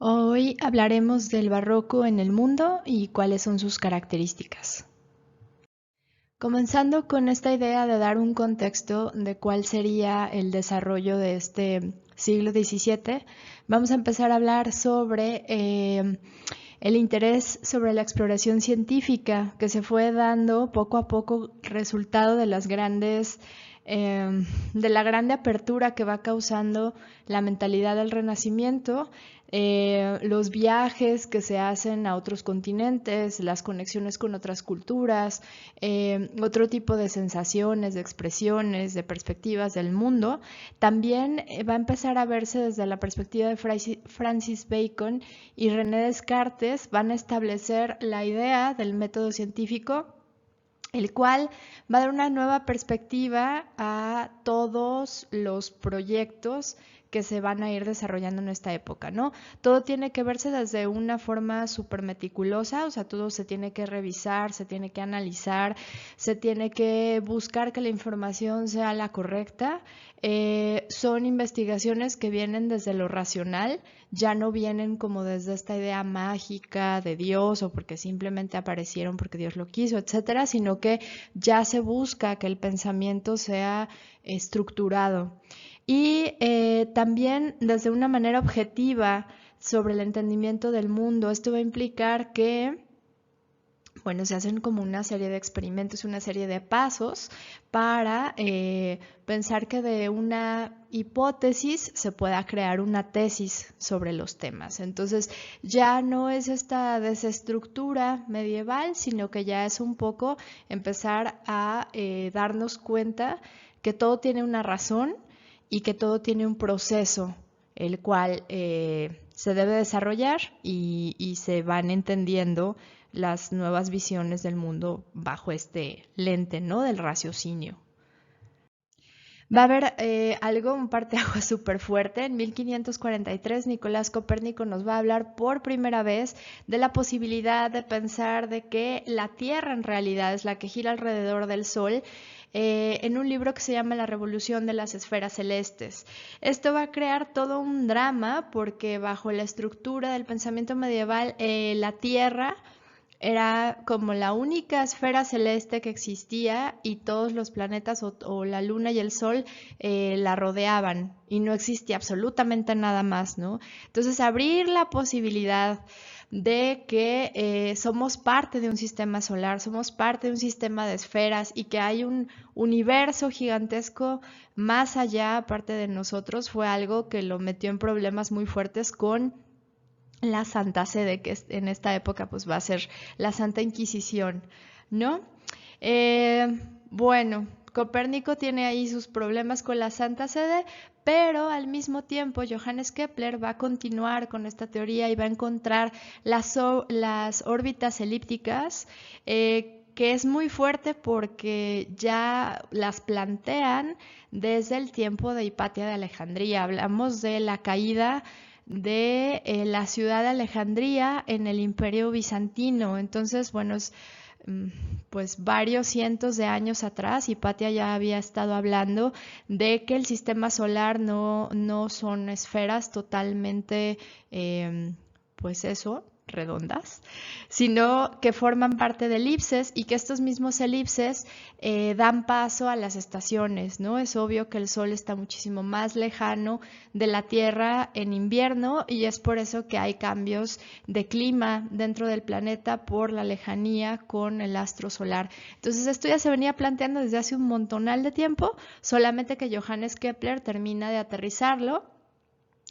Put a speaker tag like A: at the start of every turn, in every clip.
A: Hoy hablaremos del barroco en el mundo y cuáles son sus características. Comenzando con esta idea de dar un contexto de cuál sería el desarrollo de este siglo XVII, vamos a empezar a hablar sobre el interés sobre la exploración científica que se fue dando poco a poco resultado de de la grande apertura que va causando la mentalidad del Renacimiento, los viajes que se hacen a otros continentes, las conexiones con otras culturas, otro tipo de sensaciones, de expresiones, de perspectivas del mundo. También va a empezar a verse desde la perspectiva de Francis Bacon y René Descartes. Van a establecer la idea del método científico, el cual va a dar una nueva perspectiva a todos los proyectos que se van a ir desarrollando en esta época, ¿no? Todo tiene que verse desde una forma súper meticulosa, o sea, todo se tiene que revisar, se tiene que analizar, se tiene que buscar que la información sea la correcta. Son investigaciones que vienen desde lo racional, ya no vienen como desde esta idea mágica de Dios o porque simplemente aparecieron porque Dios lo quiso, etcétera, sino que ya se busca que el pensamiento sea estructurado. Y también desde una manera objetiva sobre el entendimiento del mundo. Esto va a implicar que se hacen como una serie de experimentos, una serie de pasos para pensar que de una hipótesis se pueda crear una tesis sobre los temas. Entonces ya no es esta desestructura medieval, sino que ya es un poco empezar a darnos cuenta que todo tiene una razón y que todo tiene un proceso, el cual se debe desarrollar y se van entendiendo las nuevas visiones del mundo bajo este lente, ¿no? Del raciocinio. Va a haber un parteaguas súper fuerte. En 1543, Nicolás Copérnico nos va a hablar por primera vez de la posibilidad de pensar de que la Tierra en realidad es la que gira alrededor del Sol, en un libro que se llama La Revolución de las Esferas Celestes. Esto va a crear todo un drama porque bajo la estructura del pensamiento medieval, la Tierra era como la única esfera celeste que existía y todos los planetas o la luna y el sol la rodeaban y no existía absolutamente nada más, ¿no? Entonces abrir la posibilidad de que somos parte de un sistema solar, somos parte de un sistema de esferas y que hay un universo gigantesco más allá, aparte de nosotros, fue algo que lo metió en problemas muy fuertes con la Santa Sede, que en esta época pues va a ser la Santa Inquisición, ¿no? Bueno, Copérnico tiene ahí sus problemas con la Santa Sede, pero al mismo tiempo Johannes Kepler va a continuar con esta teoría y va a encontrar las órbitas elípticas, que es muy fuerte porque ya las plantean desde el tiempo de Hipatia de Alejandría. Hablamos de la caída de la ciudad de Alejandría en el Imperio Bizantino. Entonces, pues varios cientos de años atrás, Hipatia ya había estado hablando de que el sistema solar no son esferas totalmente, pues eso, redondas, sino que forman parte de elipses y que estos mismos elipses dan paso a las estaciones, ¿no? Es obvio que el Sol está muchísimo más lejano de la Tierra en invierno y es por eso que hay cambios de clima dentro del planeta por la lejanía con el astro solar. Entonces esto ya se venía planteando desde hace un montonal de tiempo, solamente que Johannes Kepler termina de aterrizarlo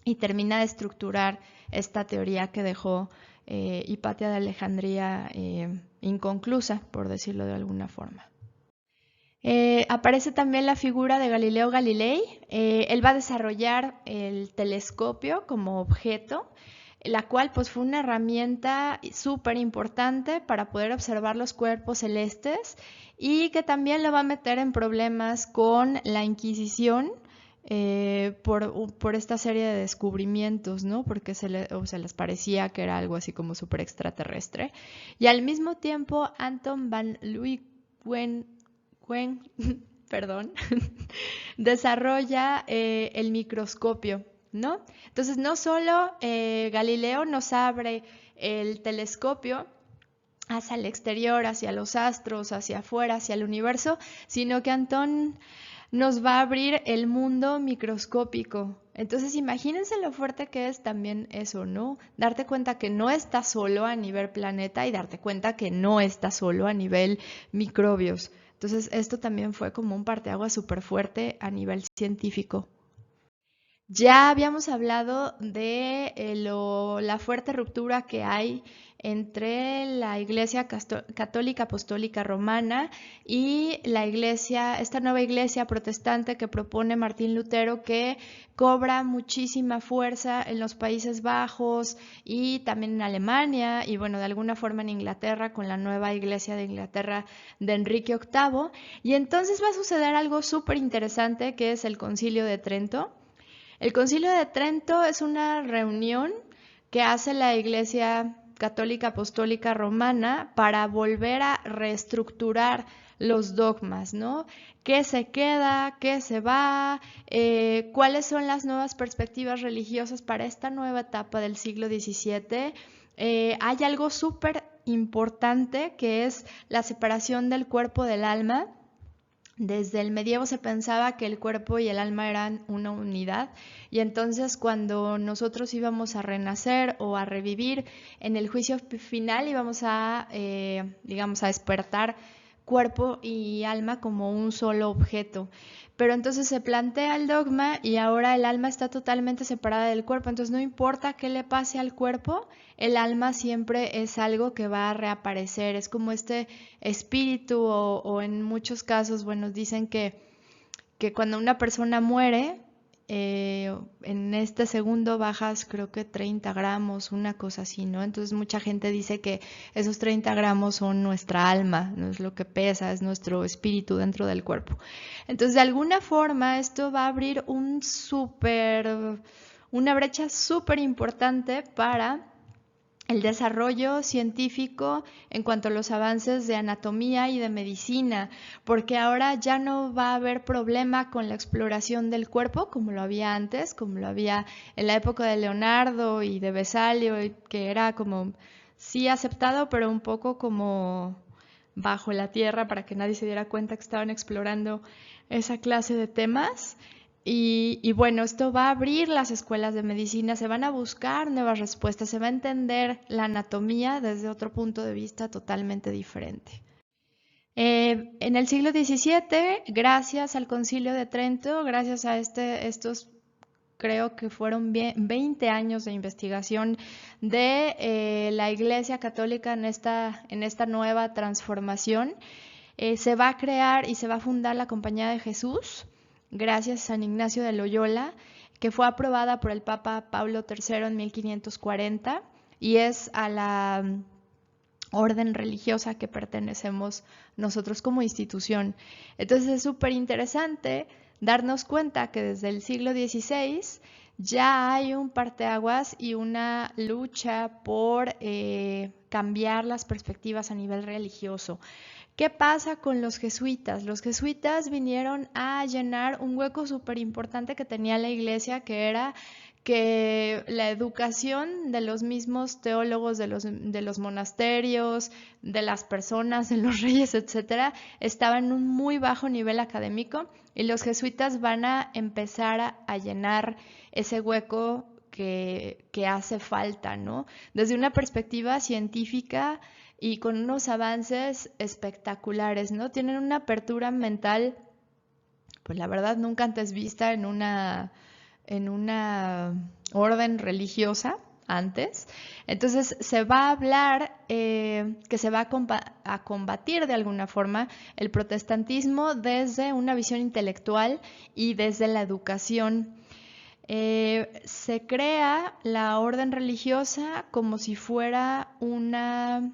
A: y termina de estructurar esta teoría que dejó Hipatia de Alejandría inconclusa, por decirlo de alguna forma. Aparece también la figura de Galileo Galilei. Él va a desarrollar el telescopio como objeto, la cual pues fue una herramienta súper importante para poder observar los cuerpos celestes y que también lo va a meter en problemas con la Inquisición, por esta serie de descubrimientos, ¿no? Porque se les parecía que era algo así como súper extraterrestre. Y al mismo tiempo, Anton van Leeuwenhoek, perdón, desarrolla el microscopio. ¿no? Entonces, no solo Galileo nos abre el telescopio hacia el exterior, hacia los astros, hacia afuera, hacia el universo, sino que Antón nos va a abrir el mundo microscópico. Entonces, imagínense lo fuerte que es también eso, ¿no? Darte cuenta que no estás solo a nivel planeta y darte cuenta que no estás solo a nivel microbios. Entonces, esto también fue como un parteaguas súper fuerte a nivel científico. Ya habíamos hablado de la fuerte ruptura que hay entre la Iglesia Católica Apostólica Romana y la iglesia, esta nueva iglesia protestante que propone Martín Lutero, que cobra muchísima fuerza en los Países Bajos y también en Alemania y bueno, de alguna forma en Inglaterra con la nueva iglesia de Inglaterra de Enrique VIII. Y entonces va a suceder algo súper interesante que es el Concilio de Trento. El Concilio de Trento es una reunión que hace la Iglesia Católica Apostólica Romana para volver a reestructurar los dogmas, ¿no? ¿Qué se queda? ¿Qué se va? ¿Cuáles son las nuevas perspectivas religiosas para esta nueva etapa del siglo XVII? Hay algo súper importante que es la separación del cuerpo del alma. Desde el medievo se pensaba que el cuerpo y el alma eran una unidad y entonces cuando nosotros íbamos a renacer o a revivir en el juicio final íbamos a, digamos, a despertar cuerpo y alma como un solo objeto. Pero entonces se plantea el dogma y ahora el alma está totalmente separada del cuerpo, entonces no importa qué le pase al cuerpo, el alma siempre es algo que va a reaparecer, es como este espíritu o en muchos casos, bueno, dicen que cuando una persona muere, en este segundo bajas creo que 30 gramos, una cosa así, ¿no? Entonces mucha gente dice que esos 30 gramos son nuestra alma, no es lo que pesa, es nuestro espíritu dentro del cuerpo. Entonces de alguna forma esto va a abrir una brecha súper importante para el desarrollo científico en cuanto a los avances de anatomía y de medicina, porque ahora ya no va a haber problema con la exploración del cuerpo como lo había antes, como lo había en la época de Leonardo y de Vesalio, que era como sí aceptado, pero un poco como bajo la tierra para que nadie se diera cuenta que estaban explorando esa clase de temas. Y bueno, esto va a abrir las escuelas de medicina, se van a buscar nuevas respuestas, se va a entender la anatomía desde otro punto de vista totalmente diferente. En el siglo XVII, gracias al Concilio de Trento, gracias a estos creo que fueron 20 años de investigación de la Iglesia Católica en esta nueva transformación, se va a crear y se va a fundar la Compañía de Jesús, gracias a San Ignacio de Loyola, que fue aprobada por el Papa Pablo III en 1540 y es a la orden religiosa que pertenecemos nosotros como institución. Entonces es súper interesante darnos cuenta que desde el siglo XVI ya hay un parteaguas y una lucha por cambiar las perspectivas a nivel religioso. ¿Qué pasa con los jesuitas? Los jesuitas vinieron a llenar un hueco súper importante que tenía la iglesia, que era que la educación de los mismos teólogos de los monasterios, de las personas, de los reyes, etcétera, estaba en un muy bajo nivel académico y los jesuitas van a empezar a llenar ese hueco que hace falta, ¿no? Desde una perspectiva científica y con unos avances espectaculares, ¿no? Tienen una apertura mental, pues la verdad nunca antes vista en una orden religiosa antes. Entonces se va a hablar que se va a combatir de alguna forma el protestantismo desde una visión intelectual y desde la educación. Se crea la orden religiosa como si fuera una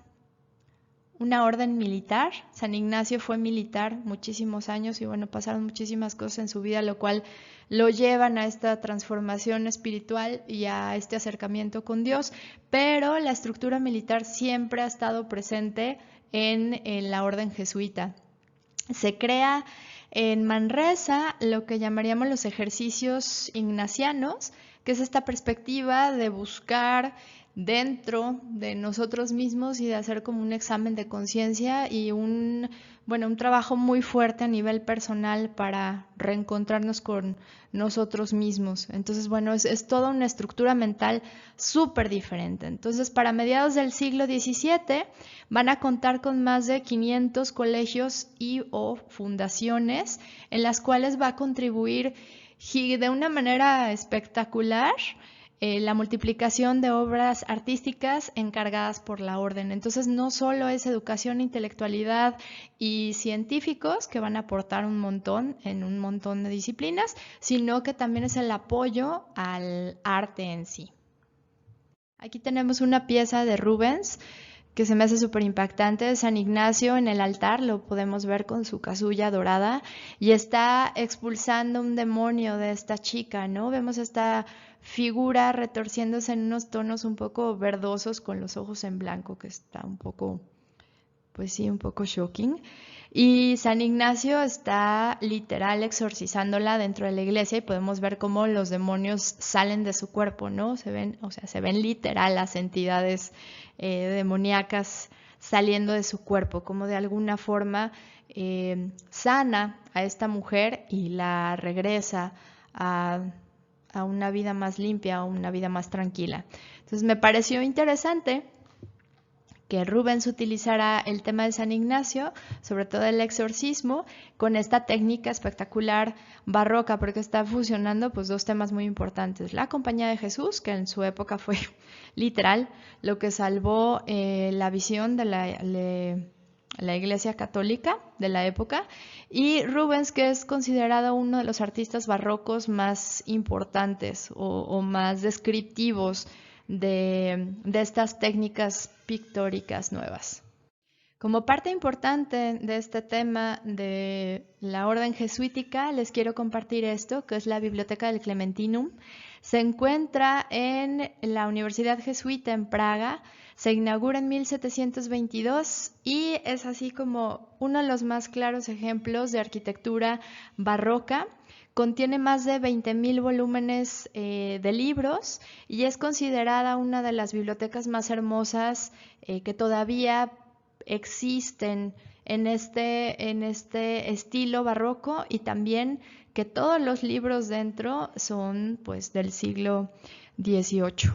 A: orden militar. San Ignacio fue militar muchísimos años y bueno, pasaron muchísimas cosas en su vida, lo cual lo llevan a esta transformación espiritual y a este acercamiento con Dios, pero la estructura militar siempre ha estado presente en la orden jesuita. Se crea En Manresa, lo que llamaríamos los ejercicios ignacianos, que es esta perspectiva de buscar dentro de nosotros mismos y de hacer como un examen de conciencia y un trabajo muy fuerte a nivel personal para reencontrarnos con nosotros mismos. Entonces, es toda una estructura mental súper diferente. Entonces, para mediados del siglo XVII van a contar con más de 500 colegios y o fundaciones en las cuales va a contribuir de una manera espectacular la multiplicación de obras artísticas encargadas por la orden. Entonces no solo es educación, intelectualidad y científicos que van a aportar un montón en un montón de disciplinas, sino que también es el apoyo al arte en sí. Aquí tenemos una pieza de Rubens que se me hace súper impactante. San Ignacio en el altar, lo podemos ver con su casulla dorada y está expulsando un demonio de esta chica, ¿no? Vemos esta figura retorciéndose en unos tonos un poco verdosos con los ojos en blanco, que está un poco, pues sí, un poco shocking. Y San Ignacio está literal exorcizándola dentro de la iglesia y podemos ver cómo los demonios salen de su cuerpo, ¿no? Se ven literal las entidades demoníacas saliendo de su cuerpo, como de alguna forma sana a esta mujer y la regresa a una vida más limpia, a una vida más tranquila. Entonces me pareció interesante que Rubens utilizara el tema de San Ignacio, sobre todo el exorcismo, con esta técnica espectacular barroca, porque está fusionando pues dos temas muy importantes. La Compañía de Jesús, que en su época fue literal lo que salvó la visión de la Iglesia Católica de la época, y Rubens, que es considerado uno de los artistas barrocos más importantes o más descriptivos de estas técnicas pictóricas nuevas. Como parte importante de este tema de la orden jesuítica, les quiero compartir esto, que es la Biblioteca del Clementinum. Se encuentra en la Universidad Jesuita en Praga, se inaugura en 1722 y es así como uno de los más claros ejemplos de arquitectura barroca. Contiene más de 20,000 volúmenes de libros y es considerada una de las bibliotecas más hermosas que todavía existen en este estilo barroco, y también que todos los libros dentro son pues del siglo XVIII.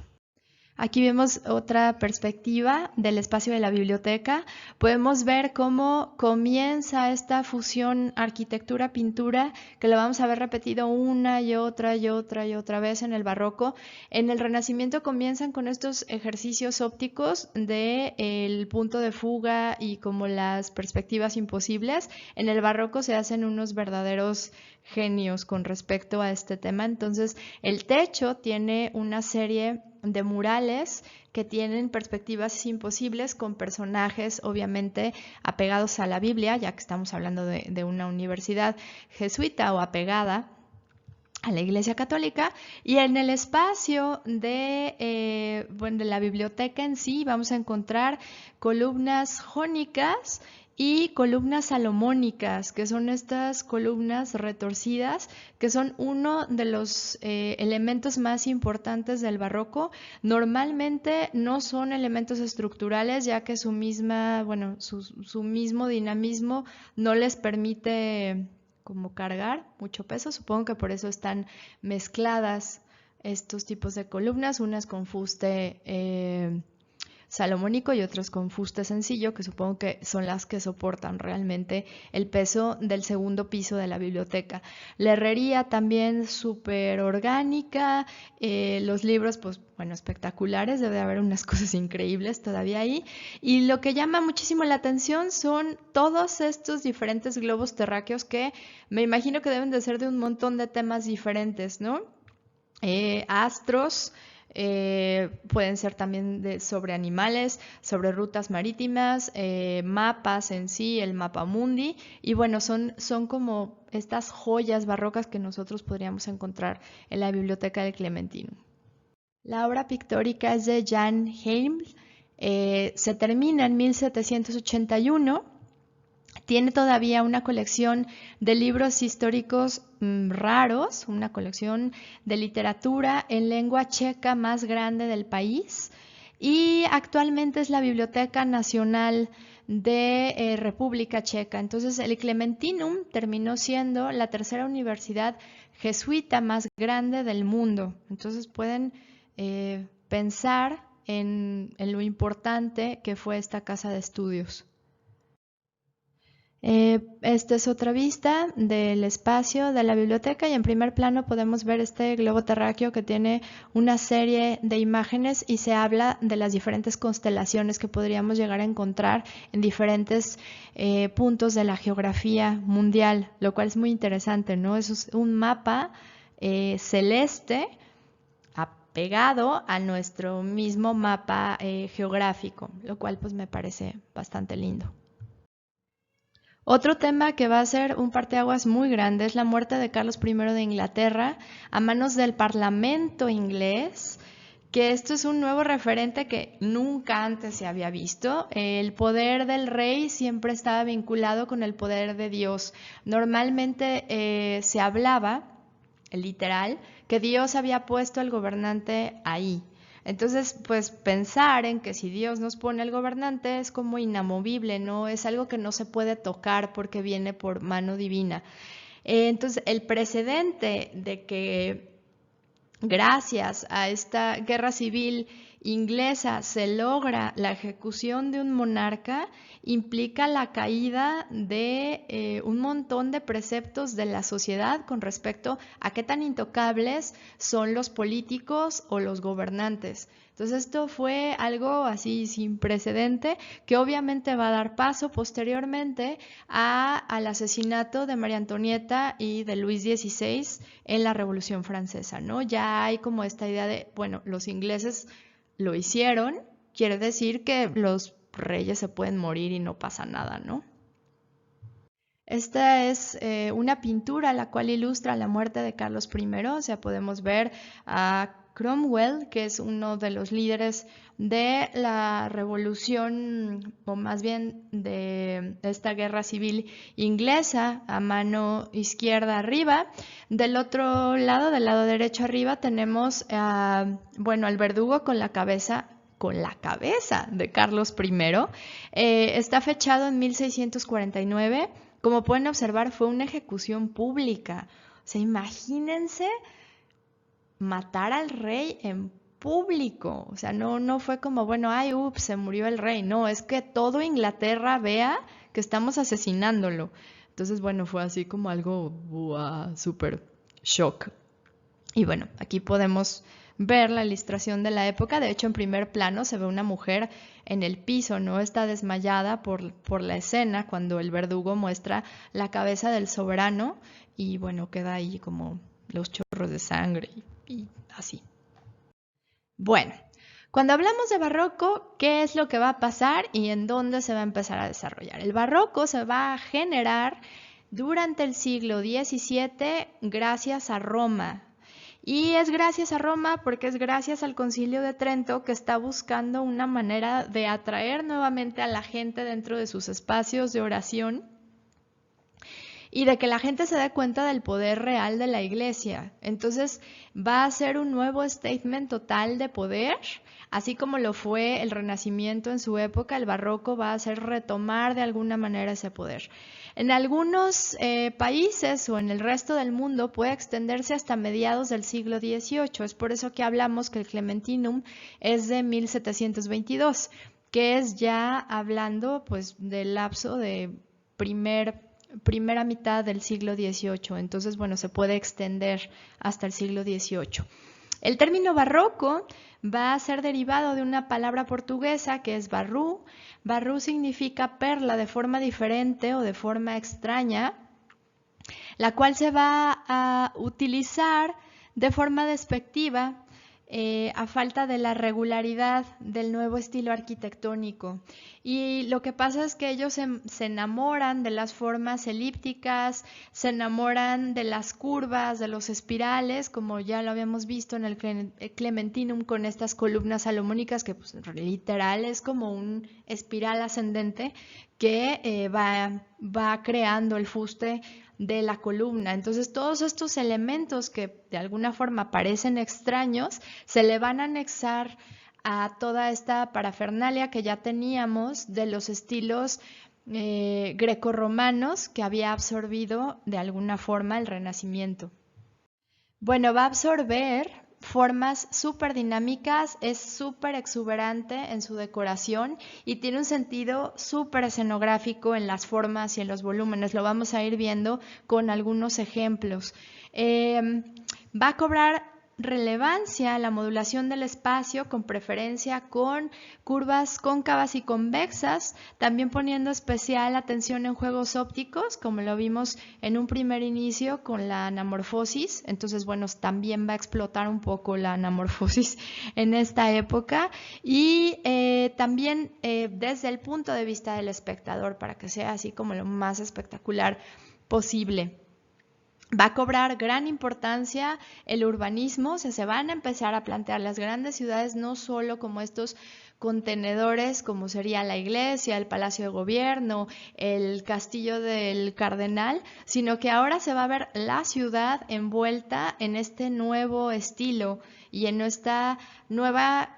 A: Aquí vemos otra perspectiva del espacio de la biblioteca. Podemos ver cómo comienza esta fusión arquitectura-pintura, que lo vamos a ver repetido una y otra y otra y otra vez en el barroco. En el Renacimiento comienzan con estos ejercicios ópticos del punto de fuga y como las perspectivas imposibles. En el barroco se hacen unos verdaderos genios con respecto a este tema. Entonces, el techo tiene una serie de murales que tienen perspectivas imposibles con personajes obviamente apegados a la Biblia, ya que estamos hablando de una universidad jesuita o apegada a la Iglesia Católica. Y en el espacio de la biblioteca en sí vamos a encontrar columnas jónicas y columnas salomónicas, que son estas columnas retorcidas, que son uno de los elementos más importantes del barroco. Normalmente no son elementos estructurales, ya que su mismo dinamismo no les permite como cargar mucho peso. Supongo que por eso están mezcladas estos tipos de columnas, unas con fuste salomónico y otros con fuste sencillo, que supongo que son las que soportan realmente el peso del segundo piso de la biblioteca. La herrería también súper orgánica, los libros pues espectaculares, debe haber unas cosas increíbles todavía ahí. Y lo que llama muchísimo la atención son todos estos diferentes globos terráqueos que me imagino que deben de ser de un montón de temas diferentes, ¿no? Astros, pueden ser también sobre animales, sobre rutas marítimas, mapas en sí, el mapa mundi, y son como estas joyas barrocas que nosotros podríamos encontrar en la biblioteca del Clementinum. La obra pictórica es de Jan Heim, se termina en 1781. Tiene todavía una colección de libros históricos raros, una colección de literatura en lengua checa más grande del país, y actualmente es la Biblioteca Nacional de República Checa. Entonces el Clementinum terminó siendo la tercera universidad jesuita más grande del mundo. Entonces pueden pensar en lo importante que fue esta casa de estudios. Esta es otra vista del espacio de la biblioteca y en primer plano podemos ver este globo terráqueo que tiene una serie de imágenes y se habla de las diferentes constelaciones que podríamos llegar a encontrar en diferentes puntos de la geografía mundial, lo cual es muy interesante, ¿no? Es un mapa celeste apegado a nuestro mismo mapa geográfico, lo cual pues me parece bastante lindo. Otro tema que va a ser un parteaguas muy grande es la muerte de Carlos I de Inglaterra a manos del Parlamento inglés, que esto es un nuevo referente que nunca antes se había visto. El poder del rey siempre estaba vinculado con el poder de Dios. Normalmente se hablaba, literal, que Dios había puesto al gobernante ahí. Entonces, pues pensar en que si Dios nos pone al gobernante es como inamovible, ¿no? Es algo que no se puede tocar porque viene por mano divina. Entonces, el precedente de que gracias a esta guerra civil inglesa se logra la ejecución de un monarca implica la caída de un montón de preceptos de la sociedad con respecto a qué tan intocables son los políticos o los gobernantes. Entonces esto fue algo así sin precedente que obviamente va a dar paso posteriormente al asesinato de María Antonieta y de Luis XVI en la Revolución Francesa, ¿no? Ya hay como esta idea de, bueno, los ingleses lo hicieron, quiere decir que los reyes se pueden morir y no pasa nada, ¿no? Esta es una pintura la cual ilustra la muerte de Carlos I, o sea, podemos ver a Cromwell, que es uno de los líderes de la revolución, o más bien de esta guerra civil inglesa, a mano izquierda arriba. Del otro lado, del lado derecho arriba, tenemos al verdugo con la cabeza de Carlos I. Está fechado en 1649. Como pueden observar, fue una ejecución pública. O sea, imagínense matar al rey en público. O sea, no fue como, bueno, ay, ups, se murió el rey. No, es que todo Inglaterra vea que estamos asesinándolo. Entonces, bueno, fue así como algo súper shock. Y bueno, aquí podemos ver la ilustración de la época. De hecho, en primer plano se ve una mujer en el piso, no está desmayada por la escena cuando el verdugo muestra la cabeza del soberano y bueno, queda ahí como los chorros de sangre y así. Bueno, cuando hablamos de barroco, ¿qué es lo que va a pasar y en dónde se va a empezar a desarrollar? El barroco se va a generar durante el siglo XVII gracias a Roma. Y es gracias a Roma porque es gracias al Concilio de Trento que está buscando una manera de atraer nuevamente a la gente dentro de sus espacios de oración y de que la gente se dé cuenta del poder real de la iglesia. Entonces va a ser un nuevo statement total de poder, así como lo fue el Renacimiento en su época, el Barroco va a hacer retomar de alguna manera ese poder. En algunos países o en el resto del mundo puede extenderse hasta mediados del siglo XVIII. Es por eso que hablamos que el Clementinum es de 1722, que es ya hablando pues del lapso de primera mitad del siglo XVIII. Entonces, bueno, se puede extender hasta el siglo XVIII. El término barroco va a ser derivado de una palabra portuguesa que es barrú. Barrú significa perla de forma diferente o de forma extraña, la cual se va a utilizar de forma despectiva a falta de la regularidad del nuevo estilo arquitectónico. Y lo que pasa es que ellos se enamoran de las formas elípticas, se enamoran de las curvas, de los espirales, como ya lo habíamos visto en el Clementinum con estas columnas salomónicas que pues, literal es como un espiral ascendente que va creando el fuste de la columna. Entonces todos estos elementos que de alguna forma parecen extraños se le van a anexar a toda esta parafernalia que ya teníamos de los estilos grecorromanos que había absorbido de alguna forma el Renacimiento. Bueno, va a absorber formas súper dinámicas, es súper exuberante en su decoración y tiene un sentido súper escenográfico en las formas y en los volúmenes. Lo vamos a ir viendo con algunos ejemplos. Va a cobrar relevancia la modulación del espacio con preferencia con curvas cóncavas y convexas, también poniendo especial atención en juegos ópticos, como lo vimos en un primer inicio con la anamorfosis. Entonces, bueno, también va a explotar un poco la anamorfosis en esta época y también desde el punto de vista del espectador, para que sea así como lo más espectacular posible. Va a cobrar gran importancia el urbanismo, o sea, se van a empezar a plantear las grandes ciudades no solo como estos contenedores, como sería la iglesia, el palacio de gobierno, el castillo del cardenal, sino que ahora se va a ver la ciudad envuelta en este nuevo estilo y en esta nueva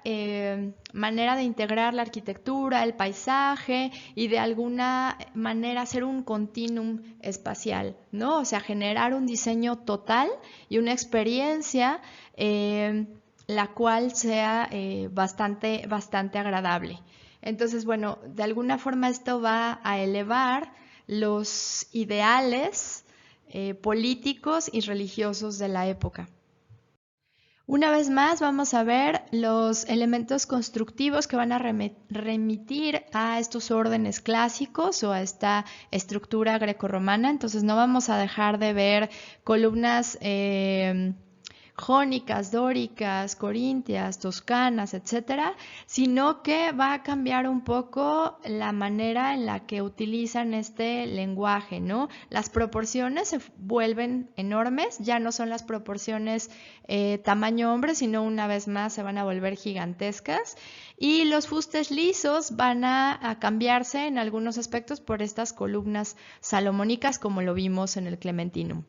A: manera de integrar la arquitectura, el paisaje y de alguna manera hacer un continuum espacial, ¿no? O sea, generar un diseño total y una experiencia la cual sea bastante agradable. Entonces, bueno, de alguna forma esto va a elevar los ideales políticos y religiosos de la época. Una vez más vamos a ver los elementos constructivos que van a remitir a estos órdenes clásicos o a esta estructura grecorromana. Entonces no vamos a dejar de ver columnas jónicas, dóricas, corintias, toscanas, etcétera, sino que va a cambiar un poco la manera en la que utilizan este lenguaje, ¿no? Las proporciones se vuelven enormes, ya no son las proporciones tamaño hombre, sino una vez más se van a volver gigantescas y los fustes lisos van a cambiarse en algunos aspectos por estas columnas salomónicas como lo vimos en el Clementinum.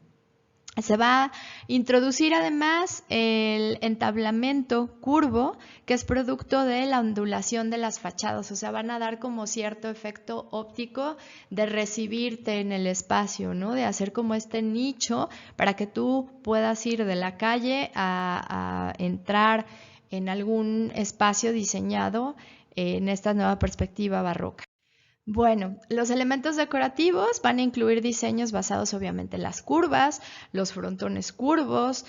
A: Se va a introducir además el entablamento curvo, que es producto de la ondulación de las fachadas, o sea, van a dar como cierto efecto óptico de recibirte en el espacio, ¿no? De hacer como este nicho para que tú puedas ir de la calle a entrar en algún espacio diseñado en esta nueva perspectiva barroca. Bueno, los elementos decorativos van a incluir diseños basados obviamente en las curvas, los frontones curvos,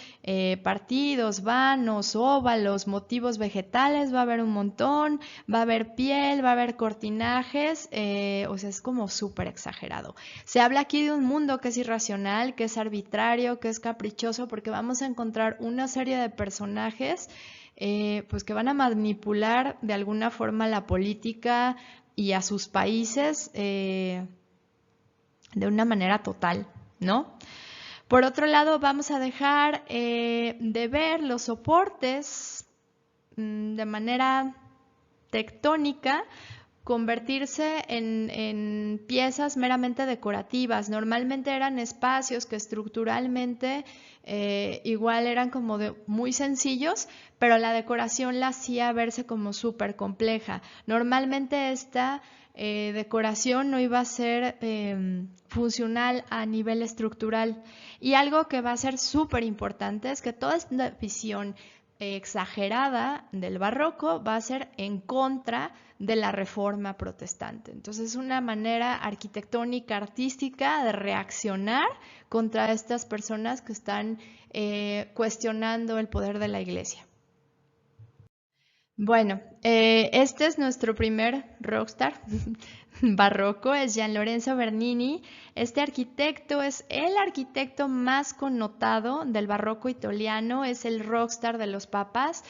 A: partidos, vanos, óvalos, motivos vegetales, va a haber un montón, va a haber piel, va a haber cortinajes, o sea, es como súper exagerado. Se habla aquí de un mundo que es irracional, que es arbitrario, que es caprichoso, porque vamos a encontrar una serie de personajes pues que van a manipular de alguna forma la política y a sus países de una manera total, ¿no? Por otro lado, vamos a dejar de ver los soportes de manera tectónica convertirse en piezas meramente decorativas. Normalmente eran espacios que estructuralmente igual eran como muy sencillos, pero la decoración la hacía verse como súper compleja. Normalmente esta decoración no iba a ser funcional a nivel estructural. Y algo que va a ser súper importante es que toda esta visión exagerada del barroco va a ser en contra de la reforma protestante. Entonces es una manera arquitectónica, artística de reaccionar contra estas personas que están cuestionando el poder de la iglesia. Bueno, este es nuestro primer rockstar barroco, es Gian Lorenzo Bernini. Este arquitecto es el arquitecto más connotado del barroco italiano, es el rockstar de los papas.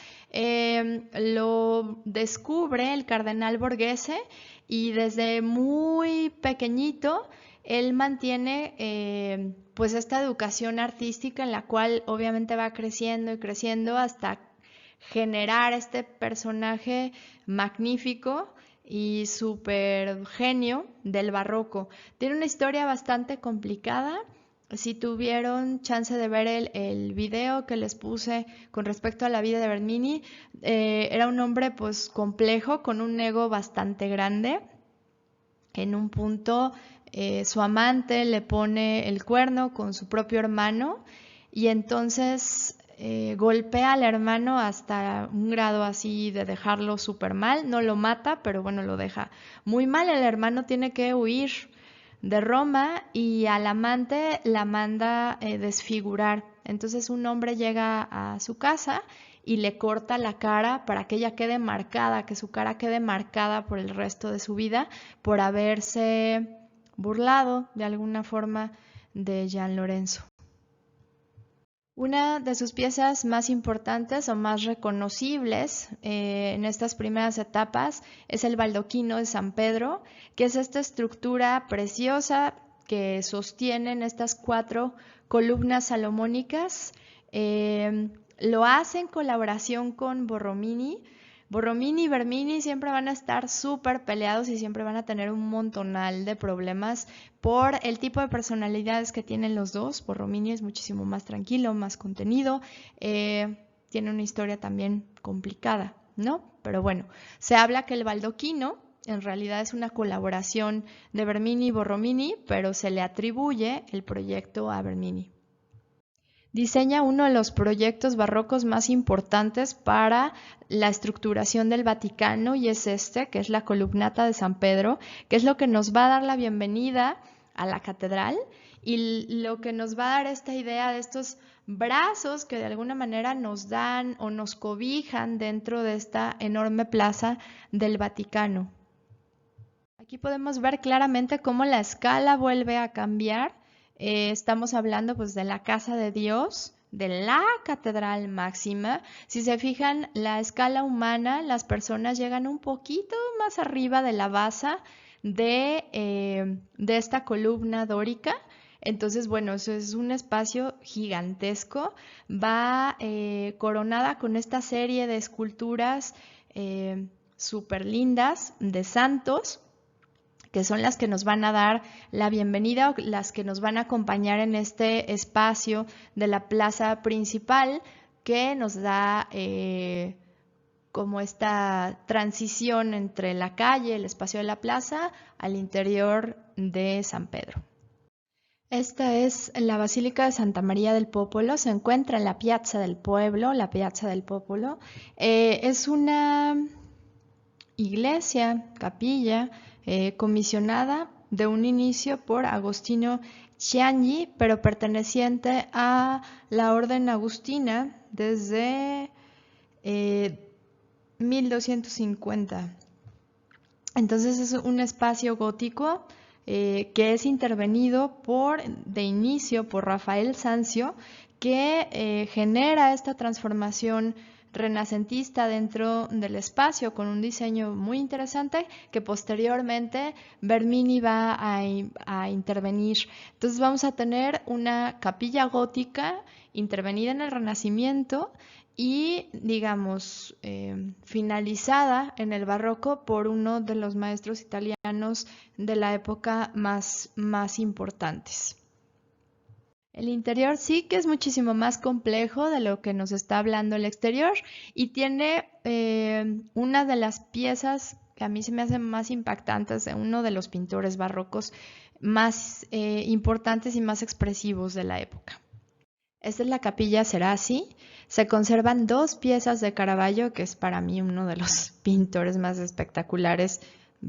A: Lo descubre el cardenal Borghese y desde muy pequeñito él mantiene pues esta educación artística en la cual obviamente va creciendo y creciendo hasta generar este personaje magnífico y súper genio del barroco. Tiene una historia bastante complicada. Si tuvieron chance de ver el video que les puse con respecto a la vida de Bernini, era un hombre pues complejo, con un ego bastante grande. En un punto su amante le pone el cuerno con su propio hermano y entonces golpea al hermano hasta un grado así de dejarlo súper mal. No lo mata, pero bueno, lo deja muy mal. El hermano tiene que huir de Roma y al amante la manda desfigurar. Entonces un hombre llega a su casa y le corta la cara para que ella quede marcada, que su cara quede marcada por el resto de su vida por haberse burlado de alguna forma de Gian Lorenzo. Una de sus piezas más importantes o más reconocibles en estas primeras etapas es el baldoquino de San Pedro, que es esta estructura preciosa que sostienen estas 4 columnas salomónicas. Lo hace en colaboración con Borromini. Borromini y Bernini siempre van a estar súper peleados y siempre van a tener un montonal de problemas por el tipo de personalidades que tienen los dos. Borromini es muchísimo más tranquilo, más contenido, tiene una historia también complicada, ¿no? Pero bueno, se habla que el baldoquino en realidad es una colaboración de Bernini y Borromini, pero se le atribuye el proyecto a Bernini. Diseña uno de los proyectos barrocos más importantes para la estructuración del Vaticano y es este, que es la columnata de San Pedro, que es lo que nos va a dar la bienvenida a la catedral y lo que nos va a dar esta idea de estos brazos que de alguna manera nos dan o nos cobijan dentro de esta enorme plaza del Vaticano. Aquí podemos ver claramente cómo la escala vuelve a cambiar. Estamos hablando pues de la casa de Dios, de la catedral máxima. Si se fijan, la escala humana, las personas llegan un poquito más arriba de la base de esta columna dórica. Entonces, bueno, eso es un espacio gigantesco. Va coronada con esta serie de esculturas súper lindas de santos, que son las que nos van a dar la bienvenida o las que nos van a acompañar en este espacio de la plaza principal que nos da como esta transición entre la calle, el espacio de la plaza, al interior de San Pedro. Esta es la Basílica de Santa María del Popolo, se encuentra en la Piazza del Pueblo, la Piazza del Popolo. Es una iglesia, capilla, comisionada de un inicio por Agostino Ciagni, pero perteneciente a la orden agustina desde 1250. Entonces es un espacio gótico que es intervenido de inicio por Rafael Sanzio, que genera esta transformación renacentista dentro del espacio con un diseño muy interesante que posteriormente Bernini va a intervenir. Entonces vamos a tener una capilla gótica intervenida en el Renacimiento y, digamos, finalizada en el barroco por uno de los maestros italianos de la época más importantes. El interior sí que es muchísimo más complejo de lo que nos está hablando el exterior y tiene una de las piezas que a mí se me hacen más impactantes de uno de los pintores barrocos más importantes y más expresivos de la época. Esta es la Capilla Serasi. Se conservan 2 piezas de Caravaggio, que es para mí uno de los pintores más espectaculares,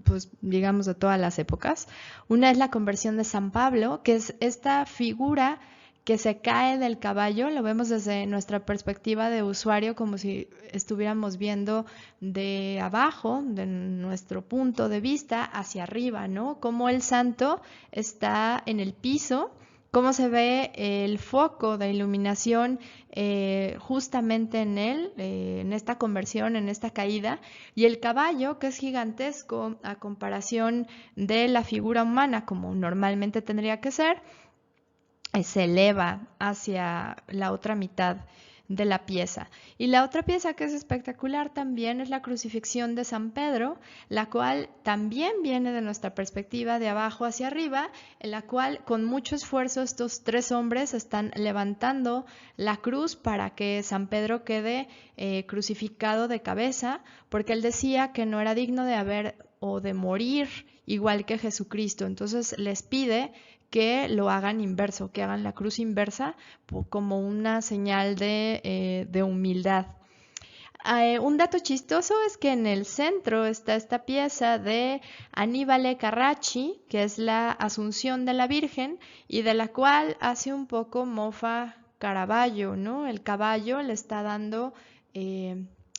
A: pues digamos de todas las épocas. Una es la Conversión de San Pablo, que es esta figura que se cae del caballo, lo vemos desde nuestra perspectiva de usuario como si estuviéramos viendo de abajo, de nuestro punto de vista hacia arriba, ¿no? Cómo el santo está en el piso, cómo se ve el foco de iluminación justamente en él, en esta conversión, en esta caída, y el caballo, que es gigantesco a comparación de la figura humana, como normalmente tendría que ser, se eleva hacia la otra mitad de la pieza. Y la otra pieza que es espectacular también es la crucifixión de San Pedro, la cual también viene de nuestra perspectiva de abajo hacia arriba, en la cual con mucho esfuerzo estos tres hombres están levantando la cruz para que San Pedro quede crucificado de cabeza, porque él decía que no era digno de haber o de morir igual que Jesucristo. Entonces les pide que lo hagan inverso, que hagan la cruz inversa como una señal de humildad. Un dato chistoso es que en el centro está esta pieza de Aníbal Carracci, que es la Asunción de la Virgen, y de la cual hace un poco mofa Caravaggio, ¿no? El caballo le está dando,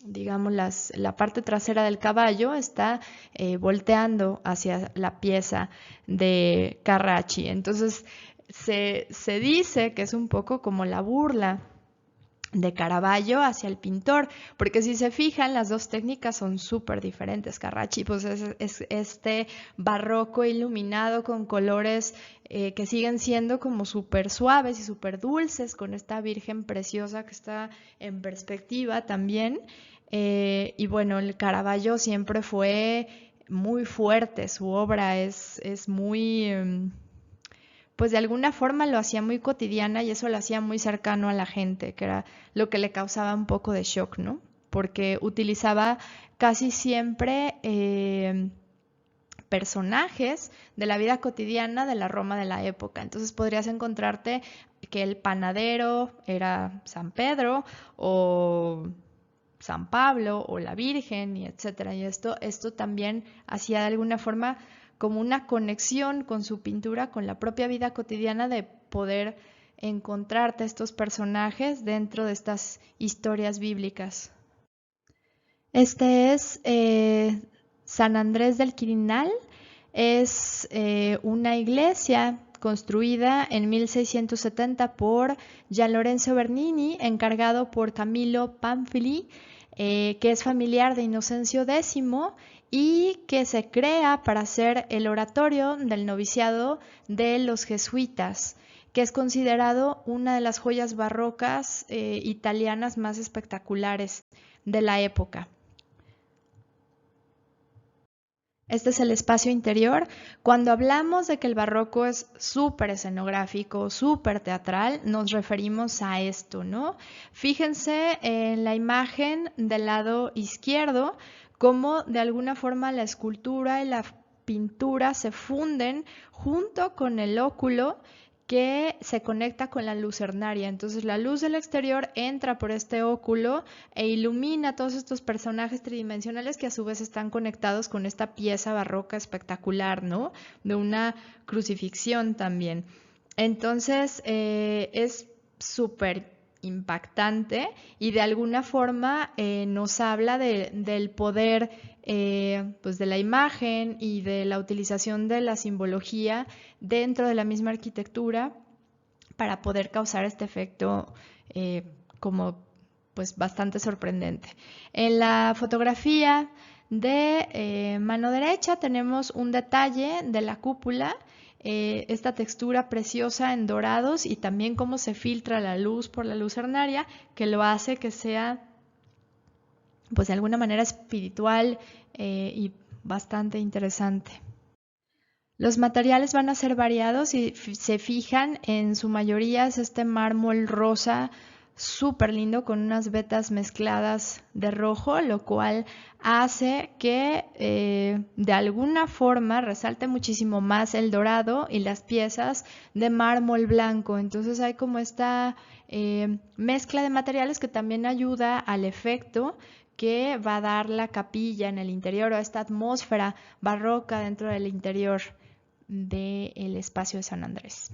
A: digamos, la parte trasera del caballo está volteando hacia la pieza de Carracci. Entonces, se dice que es un poco como la burla de Caravaggio hacia el pintor, porque si se fijan, las dos técnicas son súper diferentes. Carracci pues es este barroco iluminado con colores que siguen siendo como súper suaves y súper dulces, con esta Virgen preciosa que está en perspectiva también. Y bueno, el Caravaggio siempre fue muy fuerte, su obra es muy... pues de alguna forma lo hacía muy cotidiana y eso lo hacía muy cercano a la gente, que era lo que le causaba un poco de shock, ¿no? Porque utilizaba casi siempre personajes de la vida cotidiana de la Roma de la época. Entonces podrías encontrarte que el panadero era San Pedro o San Pablo o la Virgen y etcétera. Y esto también hacía de alguna forma como una conexión con su pintura, con la propia vida cotidiana, de poder encontrarte estos personajes dentro de estas historias bíblicas. Este es San Andrés del Quirinal, es una iglesia construida en 1670 por Gian Lorenzo Bernini, encargado por Camillo Pamphili, que es familiar de Inocencio X y que se crea para ser el oratorio del noviciado de los jesuitas, que es considerado una de las joyas barrocas italianas más espectaculares de la época. Este es el espacio interior. Cuando hablamos de que el barroco es súper escenográfico, súper teatral, nos referimos a esto, ¿no? Fíjense en la imagen del lado izquierdo, cómo de alguna forma la escultura y la pintura se funden junto con el óculo que se conecta con la lucernaria. Entonces la luz del exterior entra por este óculo e ilumina todos estos personajes tridimensionales que a su vez están conectados con esta pieza barroca espectacular, ¿no? De una crucifixión también. Entonces es súper impactante y de alguna forma nos habla del poder pues de la imagen y de la utilización de la simbología dentro de la misma arquitectura para poder causar este efecto como pues bastante sorprendente. En la fotografía de mano derecha tenemos un detalle de la cúpula, esta textura preciosa en dorados y también cómo se filtra la luz por la lucernaria, que lo hace que sea pues de alguna manera espiritual y bastante interesante. Los materiales van a ser variados y se fijan, en su mayoría es este mármol rosa súper lindo con unas vetas mezcladas de rojo, lo cual hace que de alguna forma resalte muchísimo más el dorado y las piezas de mármol blanco. Entonces hay como esta mezcla de materiales que también ayuda al efecto que va a dar la capilla en el interior o esta atmósfera barroca dentro del interior del espacio de San Andrés.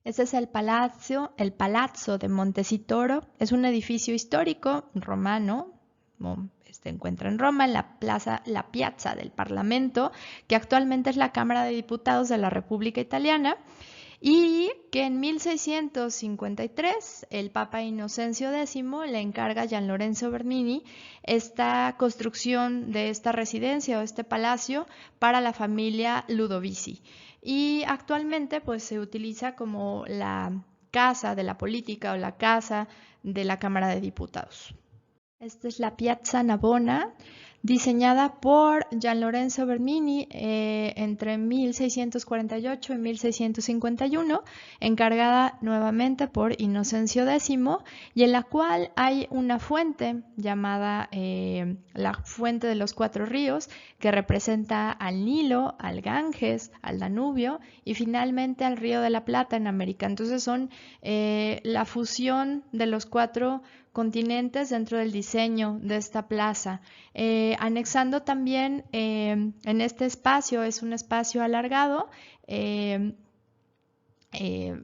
A: Este es el Palazzo de Montecitorio. Es un edificio histórico romano, se encuentra en Roma, en la Piazza del Parlamento, que actualmente es la Cámara de Diputados de la República Italiana, y que en 1653 el Papa Inocencio X le encarga a Gian Lorenzo Bernini esta construcción de esta residencia o este palacio para la familia Ludovisi. Y actualmente pues se utiliza como la casa de la política o la casa de la Cámara de Diputados. Esta es la Piazza Navona, diseñada por Gian Lorenzo Bernini entre 1648 y 1651, encargada nuevamente por Inocencio X, y en la cual hay una fuente llamada la Fuente de los Cuatro Ríos, que representa al Nilo, al Ganges, al Danubio y finalmente al Río de la Plata en América. Entonces son la fusión de los cuatro continentes dentro del diseño de esta plaza. Anexando también en este espacio, es un espacio alargado,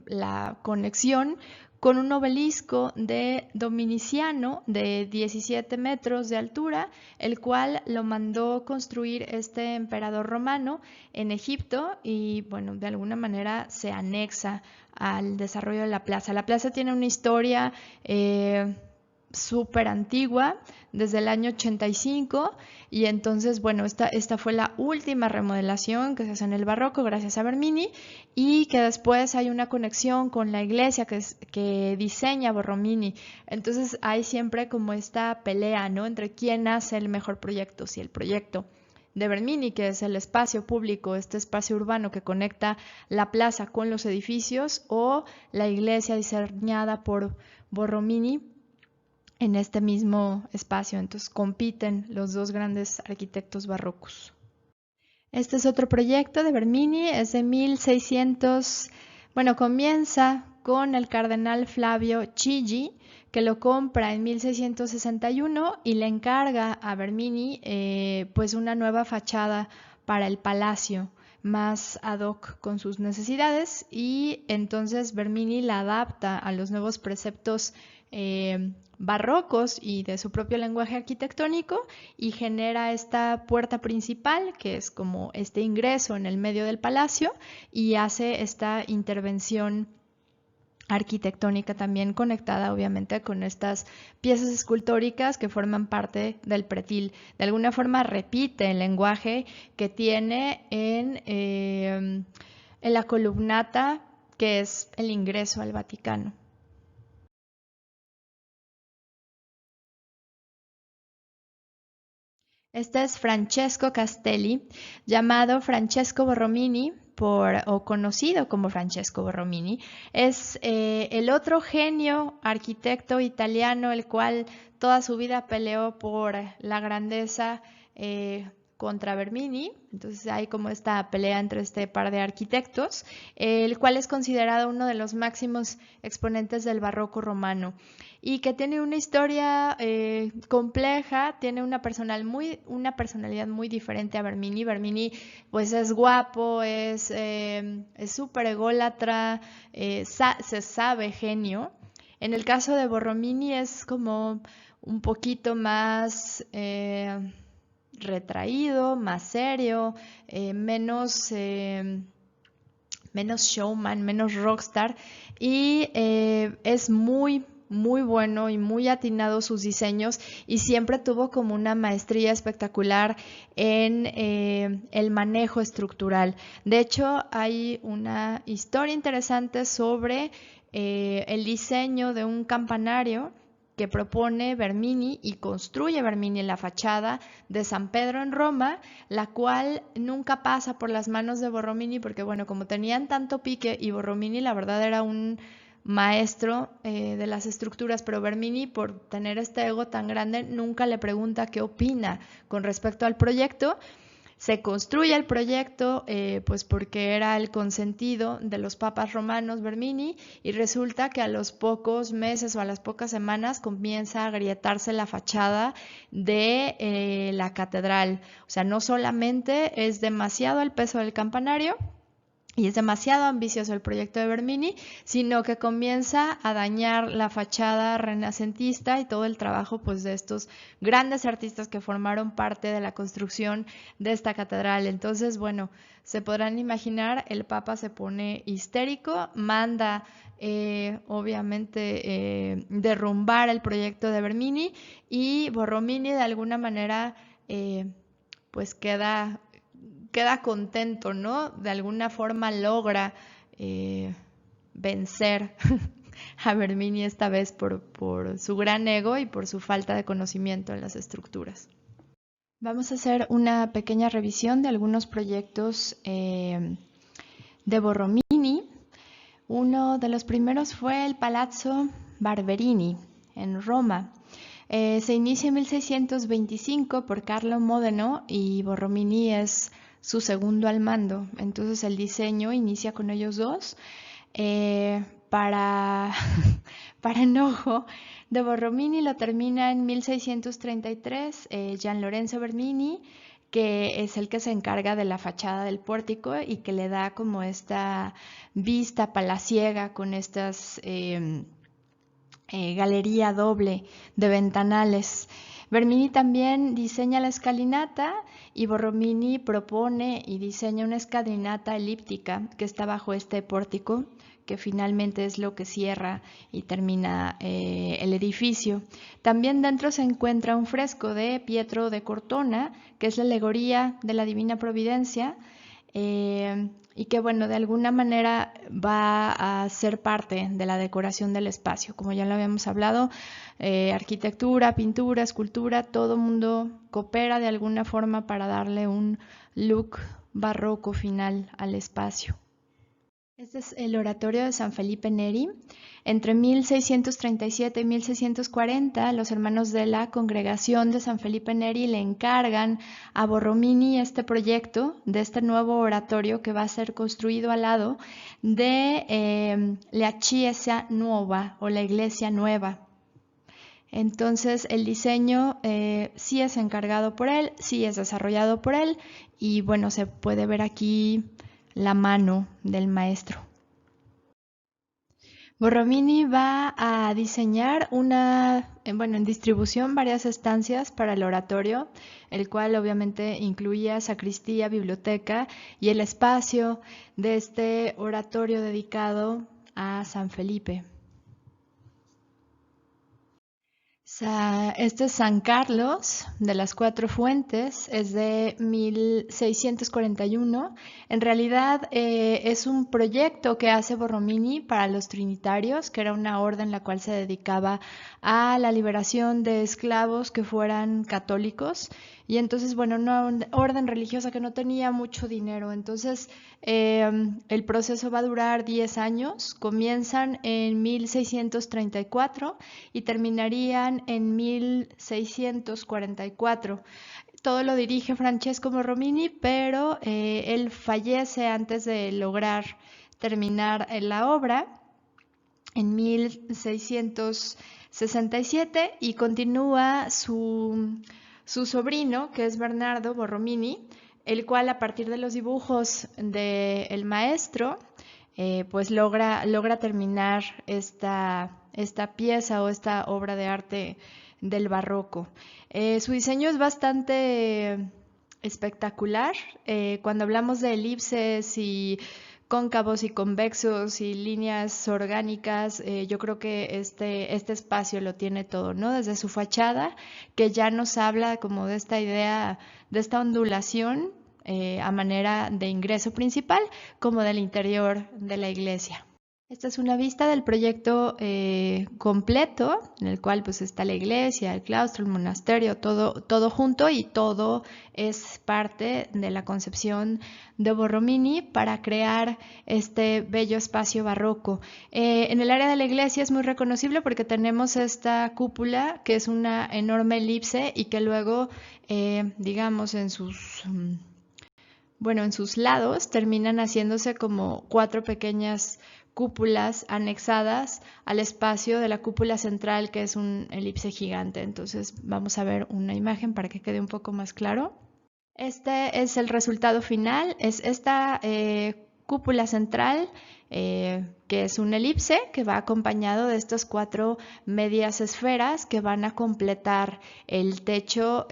A: la conexión con un obelisco de Dominiciano de 17 metros de altura, el cual lo mandó construir este emperador romano en Egipto y bueno, de alguna manera se anexa al desarrollo de la plaza. La plaza tiene una historia súper antigua, desde el año 85, y entonces, bueno, esta fue la última remodelación que se hace en el barroco gracias a Bernini, y que después hay una conexión con la iglesia que diseña Borromini. Entonces hay siempre como esta pelea, ¿no?, entre quién hace el mejor proyecto, si el proyecto de Bernini, que es el espacio público, este espacio urbano que conecta la plaza con los edificios, o la iglesia diseñada por Borromini en este mismo espacio. Entonces compiten los dos grandes arquitectos barrocos. Este es otro proyecto de Bernini, es de 1600, bueno, comienza con el cardenal Flavio Chigi, que lo compra en 1661 y le encarga a Bernini pues una nueva fachada para el palacio, más ad hoc con sus necesidades, y entonces Bernini la adapta a los nuevos preceptos barrocos y de su propio lenguaje arquitectónico, y genera esta puerta principal que es como este ingreso en el medio del palacio, y hace esta intervención arquitectónica también conectada obviamente con estas piezas escultóricas que forman parte del pretil. De alguna forma repite el lenguaje que tiene en la columnata, que es el ingreso al Vaticano. Este es Francesco Castelli, llamado Francesco Borromini o conocido como Francesco Borromini. Es el otro genio arquitecto italiano, el cual toda su vida peleó por la grandeza contra Bernini. Entonces hay como esta pelea entre este par de arquitectos, el cual es considerado uno de los máximos exponentes del barroco romano, y que tiene una historia compleja, tiene una personalidad muy diferente a Bernini. Bernini pues es guapo, es súper ególatra, se sabe genio. En el caso de Borromini es como un poquito más retraído, más serio, menos showman, menos rockstar, y es muy bueno y muy atinado sus diseños, y siempre tuvo como una maestría espectacular en el manejo estructural. De hecho, hay una historia interesante sobre el diseño de un campanario que propone Bernini y construye Bernini en la fachada de San Pedro en Roma, la cual nunca pasa por las manos de Borromini porque, bueno, como tenían tanto pique, y Borromini la verdad era un maestro de las estructuras, pero Bernini, por tener este ego tan grande, nunca le pregunta qué opina con respecto al proyecto. Se construye el proyecto pues porque era el consentido de los papas romanos Bernini, y resulta que a los pocos meses o a las pocas semanas comienza a agrietarse la fachada de la catedral. O sea, no solamente es demasiado el peso del campanario y es demasiado ambicioso el proyecto de Bernini, sino que comienza a dañar la fachada renacentista y todo el trabajo pues de estos grandes artistas que formaron parte de la construcción de esta catedral. Entonces, bueno, se podrán imaginar, el Papa se pone histérico, manda obviamente derrumbar el proyecto de Bernini, y Borromini de alguna manera pues queda contento, ¿no? De alguna forma logra vencer a Bernini esta vez por su gran ego y por su falta de conocimiento en las estructuras. Vamos a hacer una pequeña revisión de algunos proyectos de Borromini. Uno de los primeros fue el Palazzo Barberini en Roma. Se inicia en 1625 por Carlo Modeno y Borromini es su segundo al mando. Entonces el diseño inicia con ellos dos. Para enojo de Borromini lo termina en 1633 Gian Lorenzo Bernini, que es el que se encarga de la fachada del pórtico y que le da como esta vista palaciega con estas galería doble de ventanales. Bernini también diseña la escalinata y Borromini propone y diseña una escalinata elíptica que está bajo este pórtico, que finalmente es lo que cierra y termina el edificio. También dentro se encuentra un fresco de Pietro de Cortona, que es la alegoría de la Divina Providencia, y que bueno, de alguna manera va a ser parte de la decoración del espacio. Como ya lo habíamos hablado, arquitectura, pintura, escultura, todo mundo coopera de alguna forma para darle un look barroco final al espacio. Este es el oratorio de San Felipe Neri. Entre 1637 y 1640, los hermanos de la congregación de San Felipe Neri le encargan a Borromini este proyecto de este nuevo oratorio que va a ser construido al lado de la Chiesa Nuova o la Iglesia Nueva. Entonces el diseño sí es encargado por él, sí es desarrollado por él y bueno, se puede ver aquí la mano del maestro. Borromini va a diseñar en distribución varias estancias para el oratorio, el cual obviamente incluía sacristía, biblioteca y el espacio de este oratorio dedicado a San Felipe. Este es San Carlos de las Cuatro Fuentes, es de 1641. En realidad es un proyecto que hace Borromini para los trinitarios, que era una orden la cual se dedicaba a la liberación de esclavos que fueran católicos. Y entonces, bueno, una orden religiosa que no tenía mucho dinero. Entonces, el proceso va a durar 10 años. Comienzan en 1634 y terminarían en 1644. Todo lo dirige Francesco Borromini, pero él fallece antes de lograr terminar la obra en 1667 y continúa su sobrino, que es Bernardo Borromini, el cual a partir de los dibujos del maestro, pues logra terminar esta pieza o esta obra de arte del barroco. Su diseño es bastante espectacular. Cuando hablamos de elipses y cóncavos y convexos y líneas orgánicas, yo creo que este espacio lo tiene todo, ¿no? Desde su fachada, que ya nos habla como de esta idea, de esta ondulación a manera de ingreso principal, como del interior de la iglesia. Esta es una vista del proyecto completo, en el cual pues está la iglesia, el claustro, el monasterio, todo junto, y todo es parte de la concepción de Borromini para crear este bello espacio barroco. En el área de la iglesia es muy reconocible porque tenemos esta cúpula que es una enorme elipse y que luego, digamos, en sus lados terminan haciéndose como 4 pequeñas cúpulas anexadas al espacio de la cúpula central, que es un elipse gigante. Entonces vamos a ver una imagen para que quede un poco más claro. Este es el resultado final, es esta cúpula central, que es un elipse que va acompañado de estas 4 medias esferas que van a completar el techo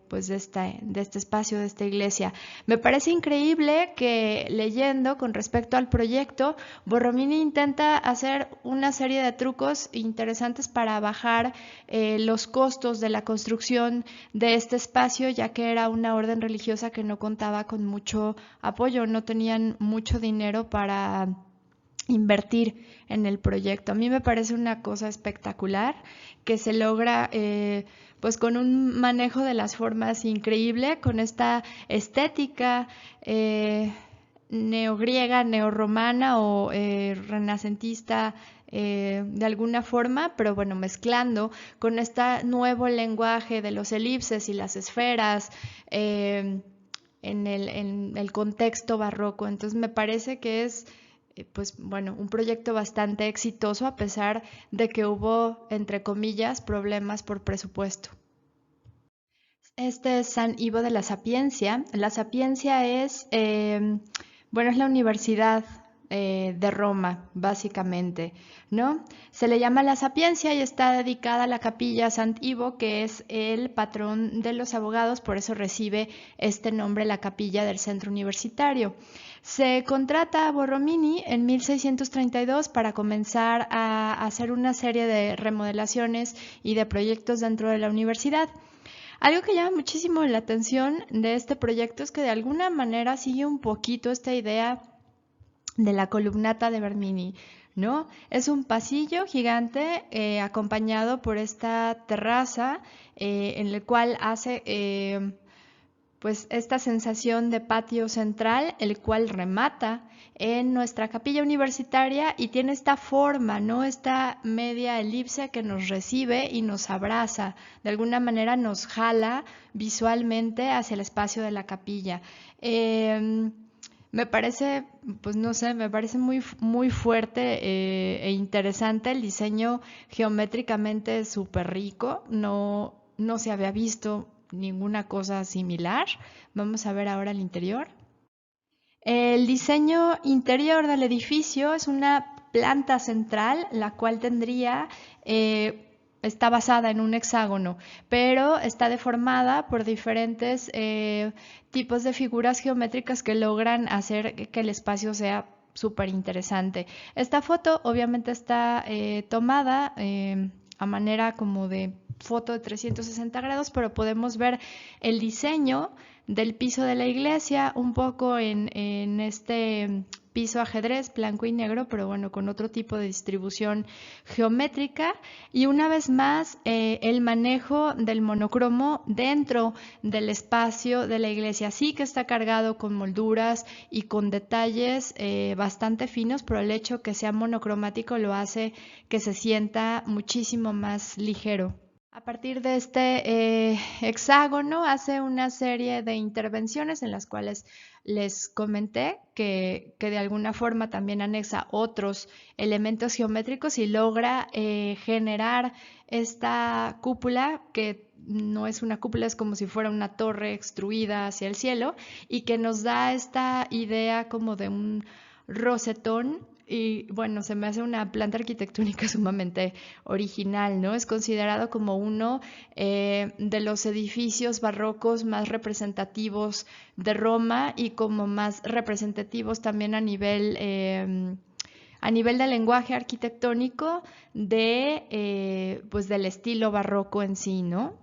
A: pues de este espacio, de esta iglesia. Me parece increíble que, leyendo con respecto al proyecto, Borromini intenta hacer una serie de trucos interesantes para bajar los costos de la construcción de este espacio, ya que era una orden religiosa que no contaba con mucho apoyo, no tenían mucho dinero para invertir en el proyecto. A mí me parece una cosa espectacular que se logra pues con un manejo de las formas increíble, con esta estética neogriega, neorromana o renacentista de alguna forma, pero bueno, mezclando con este nuevo lenguaje de los elipses y las esferas en el contexto barroco. Entonces me parece que es pues bueno, un proyecto bastante exitoso a pesar de que hubo, entre comillas, problemas por presupuesto. Este es San Ivo de la Sapiencia. La Sapiencia es, bueno, es la universidad de Roma, básicamente, ¿no? Se le llama la Sapiencia y está dedicada a la capilla Sant Ivo, que es el patrón de los abogados, por eso recibe este nombre la capilla del centro universitario. Se contrata a Borromini en 1632 para comenzar a hacer una serie de remodelaciones y de proyectos dentro de la universidad. Algo que llama muchísimo la atención de este proyecto es que de alguna manera sigue un poquito esta idea de la columnata de Bernini, ¿no? Es un pasillo gigante acompañado por esta terraza en el cual hace pues esta sensación de patio central, el cual remata en nuestra capilla universitaria y tiene esta forma, ¿no? Esta media elipse que nos recibe y nos abraza, de alguna manera nos jala visualmente hacia el espacio de la capilla. Me parece, pues no sé, me parece muy fuerte e interesante el diseño geométricamente súper rico, no se había visto ninguna cosa similar. Vamos a ver ahora el interior. El diseño interior del edificio es una planta central, la cual está basada en un hexágono, pero está deformada por diferentes tipos de figuras geométricas que logran hacer que el espacio sea súper interesante. Esta foto obviamente está tomada a manera como de foto de 360 grados, pero podemos ver el diseño del piso de la iglesia, un poco en este piso ajedrez blanco y negro, pero bueno, con otro tipo de distribución geométrica. Y una vez más, el manejo del monocromo dentro del espacio de la iglesia. Sí que está cargado con molduras y con detalles bastante finos, pero el hecho que sea monocromático lo hace que se sienta muchísimo más ligero. A partir de este hexágono hace una serie de intervenciones en las cuales les comenté que de alguna forma también anexa otros elementos geométricos y logra generar esta cúpula que no es una cúpula, es como si fuera una torre extruida hacia el cielo y que nos da esta idea como de un rosetón. Y bueno, se me hace una planta arquitectónica sumamente original, ¿no? Es considerado como uno de los edificios barrocos más representativos de Roma y como más representativos también a nivel del lenguaje arquitectónico pues del estilo barroco en sí, ¿no?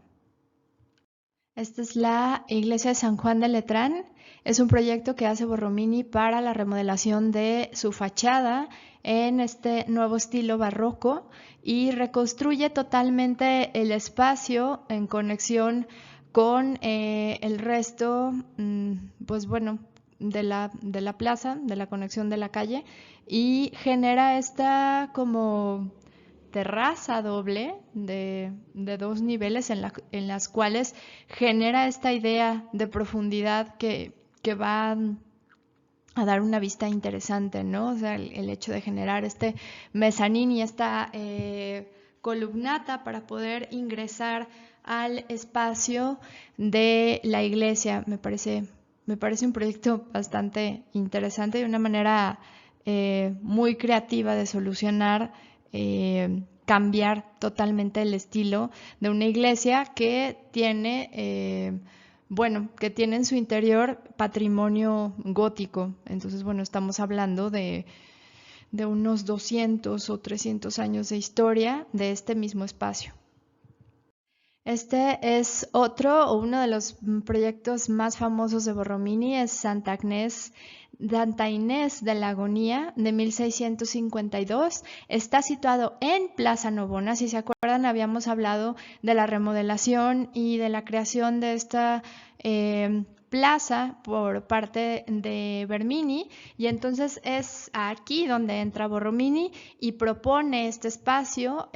A: Esta es la iglesia de San Juan de Letrán. Es un proyecto que hace Borromini para la remodelación de su fachada en este nuevo estilo barroco y reconstruye totalmente el espacio en conexión con el resto, pues bueno, de la plaza, de la conexión de la calle y genera esta como terraza doble de dos niveles en las cuales genera esta idea de profundidad que va a dar una vista interesante, ¿no? O sea, el hecho de generar este mezanín y esta columnata para poder ingresar al espacio de la iglesia me parece un proyecto bastante interesante y una manera muy creativa de solucionar cambiar totalmente el estilo de una iglesia que tiene, que tiene en su interior patrimonio gótico. Entonces, bueno, estamos hablando de unos 200 o 300 años de historia de este mismo espacio. Este es otro o uno de los proyectos más famosos de Borromini, es Santa Inés de la Agonía de 1652. Está situado en Plaza Navona. Si se acuerdan, habíamos hablado de la remodelación y de la creación de esta plaza por parte de Bernini, y entonces es aquí donde entra Borromini y propone este espacio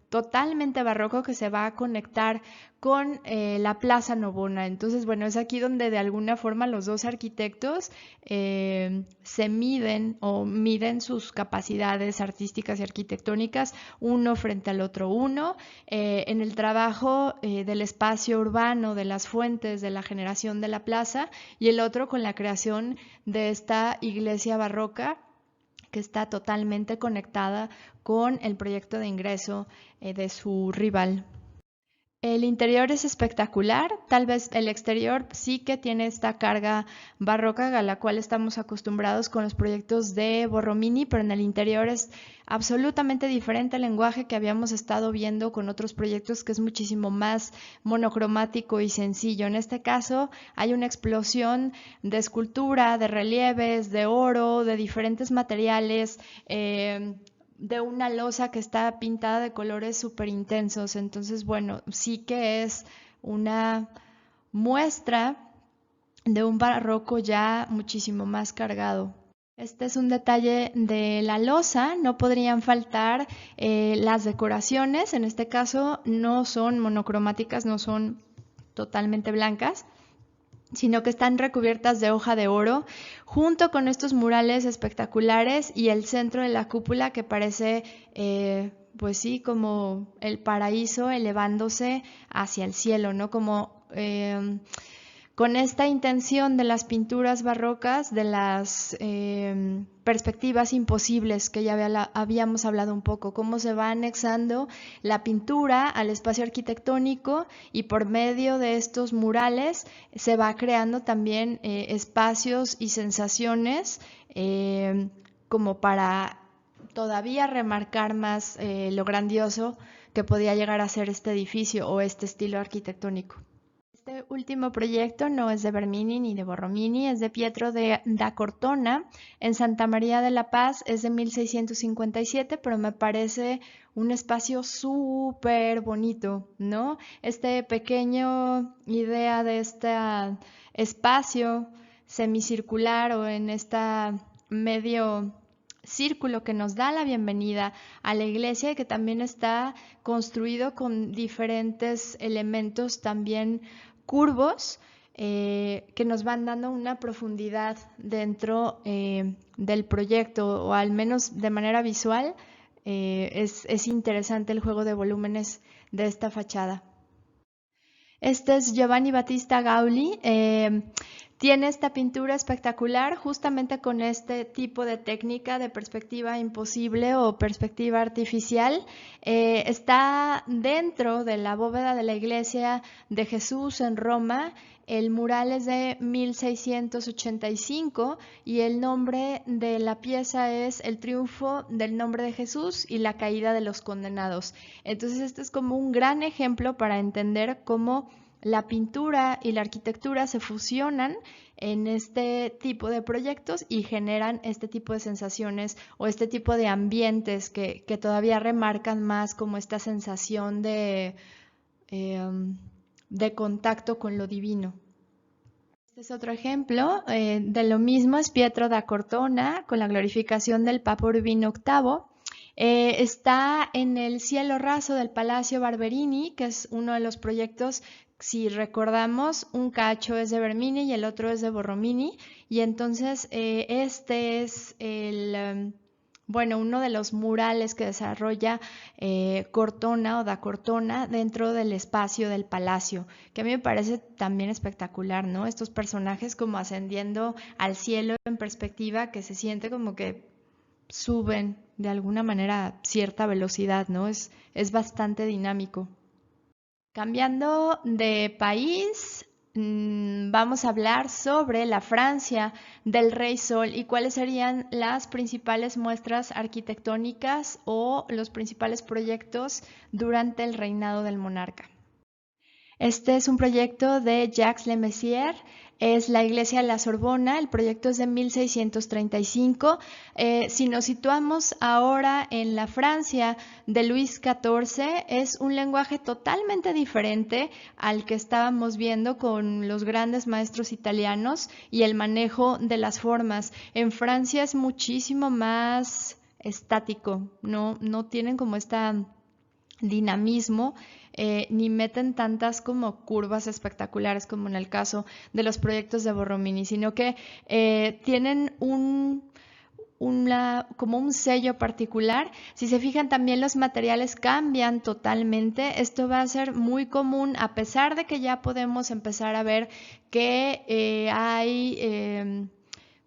A: totalmente barroco que se va a conectar con la Plaza Navona. Entonces, bueno, es aquí donde de alguna forma los dos arquitectos se miden o miden sus capacidades artísticas y arquitectónicas uno frente al otro. Uno en el trabajo del espacio urbano, de las fuentes, de la generación de la plaza, y el otro con la creación de esta iglesia barroca que está totalmente conectada con el proyecto de ingreso de su rival. El interior es espectacular, tal vez el exterior sí que tiene esta carga barroca a la cual estamos acostumbrados con los proyectos de Borromini, pero en el interior es absolutamente diferente el lenguaje que habíamos estado viendo con otros proyectos, que es muchísimo más monocromático y sencillo. En este caso hay una explosión de escultura, de relieves, de oro, de diferentes materiales, de una losa que está pintada de colores súper intensos. Entonces, bueno, sí que es una muestra de un barroco ya muchísimo más cargado. Este es un detalle de la losa, no podrían faltar las decoraciones, en este caso no son monocromáticas, no son totalmente blancas, sino que están recubiertas de hoja de oro, junto con estos murales espectaculares y el centro de la cúpula que parece, pues sí, como el paraíso elevándose hacia el cielo, ¿no? Como con esta intención de las pinturas barrocas, de las perspectivas imposibles que ya habíamos hablado un poco, cómo se va anexando la pintura al espacio arquitectónico y por medio de estos murales se va creando también espacios y sensaciones como para todavía remarcar más lo grandioso que podía llegar a ser este edificio o este estilo arquitectónico. Este último proyecto no es de Bernini ni de Borromini, es de Pietro da Cortona en Santa María de la Paz, es de 1657, pero me parece un espacio súper bonito, ¿no? Este pequeño idea de este espacio semicircular o en esta medio círculo que nos da la bienvenida a la iglesia y que también está construido con diferentes elementos también curvos que nos van dando una profundidad dentro del proyecto, o al menos de manera visual. Es interesante el juego de volúmenes de esta fachada. Este es Giovanni Battista Gauli. Tiene esta pintura espectacular justamente con este tipo de técnica de perspectiva imposible o perspectiva artificial. Está dentro de la bóveda de la iglesia de Jesús en Roma. El mural es de 1685 y el nombre de la pieza es El triunfo del nombre de Jesús y la caída de los condenados. Entonces este es como un gran ejemplo para entender cómo la pintura y la arquitectura se fusionan en este tipo de proyectos y generan este tipo de sensaciones o este tipo de ambientes que todavía remarcan más como esta sensación de contacto con lo divino. Este es otro ejemplo de lo mismo, es Pietro da Cortona con la glorificación del Papa Urbino VIII. Está en el cielo raso del Palacio Barberini, que es uno de los proyectos, si recordamos, un cacho es de Bernini y el otro es de Borromini, y entonces este es uno de los murales que desarrolla Cortona o da Cortona dentro del espacio del palacio, que a mí me parece también espectacular, ¿no? Estos personajes como ascendiendo al cielo en perspectiva, que se siente como que suben de alguna manera a cierta velocidad, ¿no? Es bastante dinámico. Cambiando de país, vamos a hablar sobre la Francia del Rey Sol y cuáles serían las principales muestras arquitectónicas o los principales proyectos durante el reinado del monarca. Este es un proyecto de Jacques Le Messier, es la iglesia de la Sorbona, el proyecto es de 1635. Si nos situamos ahora en la Francia de Luis XIV, es un lenguaje totalmente diferente al que estábamos viendo con los grandes maestros italianos y el manejo de las formas. En Francia es muchísimo más estático, no tienen como esta dinamismo, ni meten tantas como curvas espectaculares como en el caso de los proyectos de Borromini, sino que tienen como un sello particular. Si se fijan, también los materiales cambian totalmente. Esto va a ser muy común, a pesar de que ya podemos empezar a ver que hay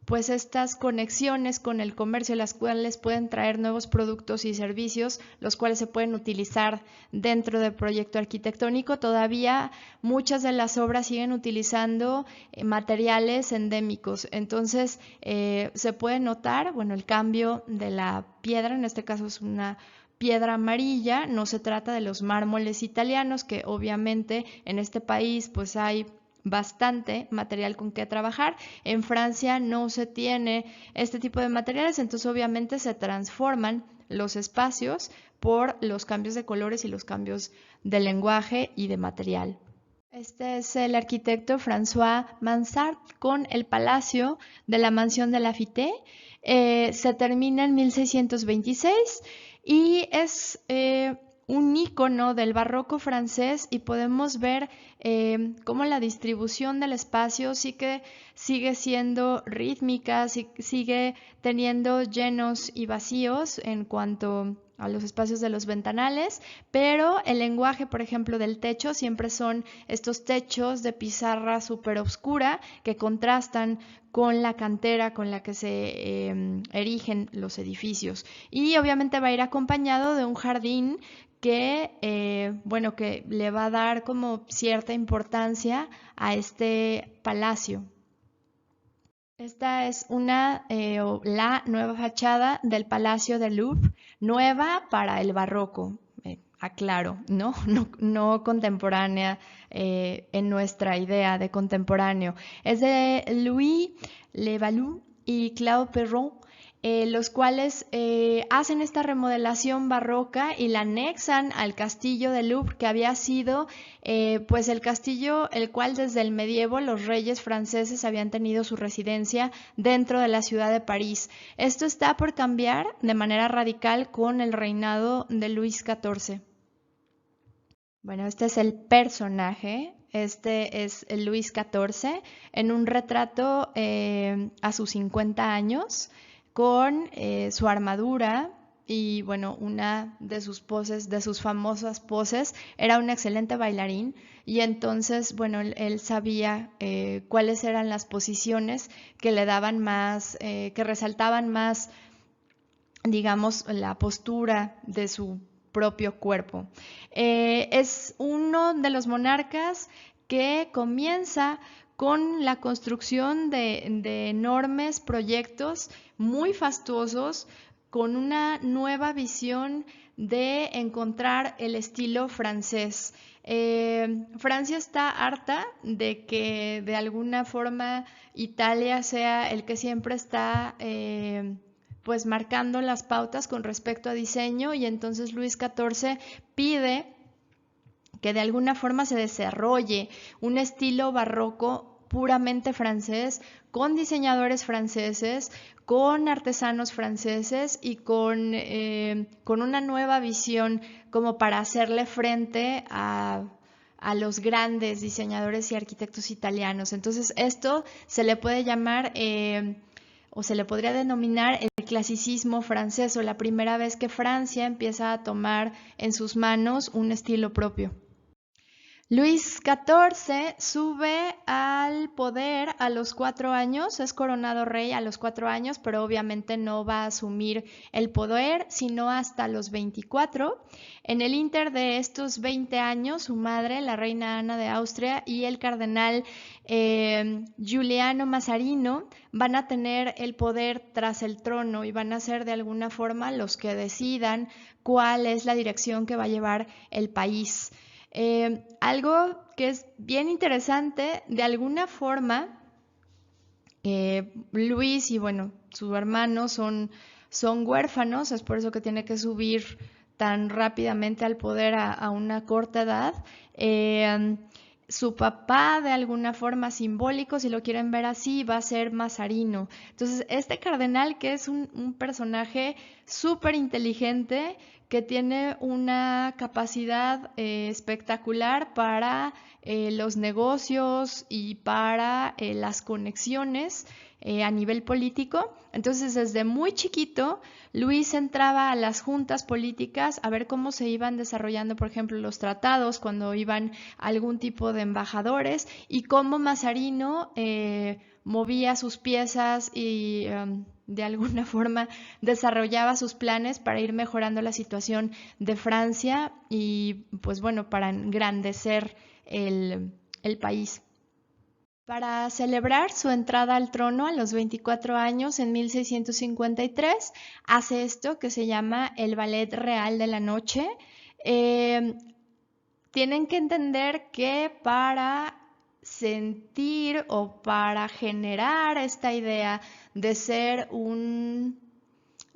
A: pues estas conexiones con el comercio, las cuales pueden traer nuevos productos y servicios, los cuales se pueden utilizar dentro del proyecto arquitectónico. Todavía muchas de las obras siguen utilizando materiales endémicos, entonces se puede notar, bueno, el cambio de la piedra, en este caso es una piedra amarilla, no se trata de los mármoles italianos, que obviamente en este país pues hay bastante material con que trabajar. En Francia no se tiene este tipo de materiales, entonces obviamente se transforman los espacios por los cambios de colores y los cambios de lenguaje y de material. Este es el arquitecto François Mansart con el Palacio de la Mansión de Lafite. Se termina en 1626 y es un ícono del barroco francés, y podemos ver cómo la distribución del espacio sí que sigue siendo rítmica, sigue teniendo llenos y vacíos en cuanto a los espacios de los ventanales, pero el lenguaje, por ejemplo, del techo siempre son estos techos de pizarra súper oscura que contrastan con la cantera con la que se erigen los edificios. Y obviamente va a ir acompañado de un jardín que, bueno, que le va a dar como cierta importancia a este palacio. Esta es la nueva fachada del Palacio del Louvre, nueva para el barroco, aclaro, ¿no? No contemporánea en nuestra idea de contemporáneo. Es de Louis Le Vallée y Claude Perron, los cuales hacen esta remodelación barroca y la anexan al castillo de Louvre, que había sido pues el castillo el cual desde el medievo los reyes franceses habían tenido su residencia dentro de la ciudad de París. Esto está por cambiar de manera radical con el reinado de Luis XIV. Bueno, este es el personaje. Este es el Luis XIV en un retrato a sus 50 años, con su armadura y bueno, una de sus poses, de sus famosas poses, era un excelente bailarín, y entonces, bueno, él sabía cuáles eran las posiciones que le daban más, que resaltaban más, digamos, la postura de su propio cuerpo. Es uno de los monarcas que comienza con la construcción de enormes proyectos muy fastuosos, con una nueva visión de encontrar el estilo francés. Francia está harta de que de alguna forma Italia sea el que siempre está pues marcando las pautas con respecto a diseño, y entonces Luis XIV pide que de alguna forma se desarrolle un estilo barroco puramente francés, con diseñadores franceses, con artesanos franceses y con una nueva visión como para hacerle frente a los grandes diseñadores y arquitectos italianos. Entonces esto se le puede llamar o se le podría denominar el clasicismo francés, o la primera vez que Francia empieza a tomar en sus manos un estilo propio. Luis XIV sube al poder a los 4 años, es coronado rey a los 4 años, pero obviamente no va a asumir el poder sino hasta los 24. En el ínter de estos 20 años, su madre, la reina Ana de Austria, y el cardenal Giuliano Mazzarino van a tener el poder tras el trono y van a ser de alguna forma los que decidan cuál es la dirección que va a llevar el país. Algo que es bien interesante, de alguna forma, Luis y bueno, su hermano son huérfanos, es por eso que tiene que subir tan rápidamente al poder a una corta edad. Eh, Su papá, de alguna forma simbólico, si lo quieren ver así, va a ser Mazarino. Entonces, este cardenal, que es un personaje súper inteligente, que tiene una capacidad espectacular para los negocios y para las conexiones a nivel político. Entonces, desde muy chiquito, Luis entraba a las juntas políticas a ver cómo se iban desarrollando, por ejemplo, los tratados, cuando iban algún tipo de embajadores, y cómo Mazarino movía sus piezas y de alguna forma desarrollaba sus planes para ir mejorando la situación de Francia y, pues bueno, para engrandecer el país. Para celebrar su entrada al trono a los 24 años en 1653, hace esto que se llama el Ballet Real de la Noche. Eh, Tienen que entender que para sentir o para generar esta idea de ser un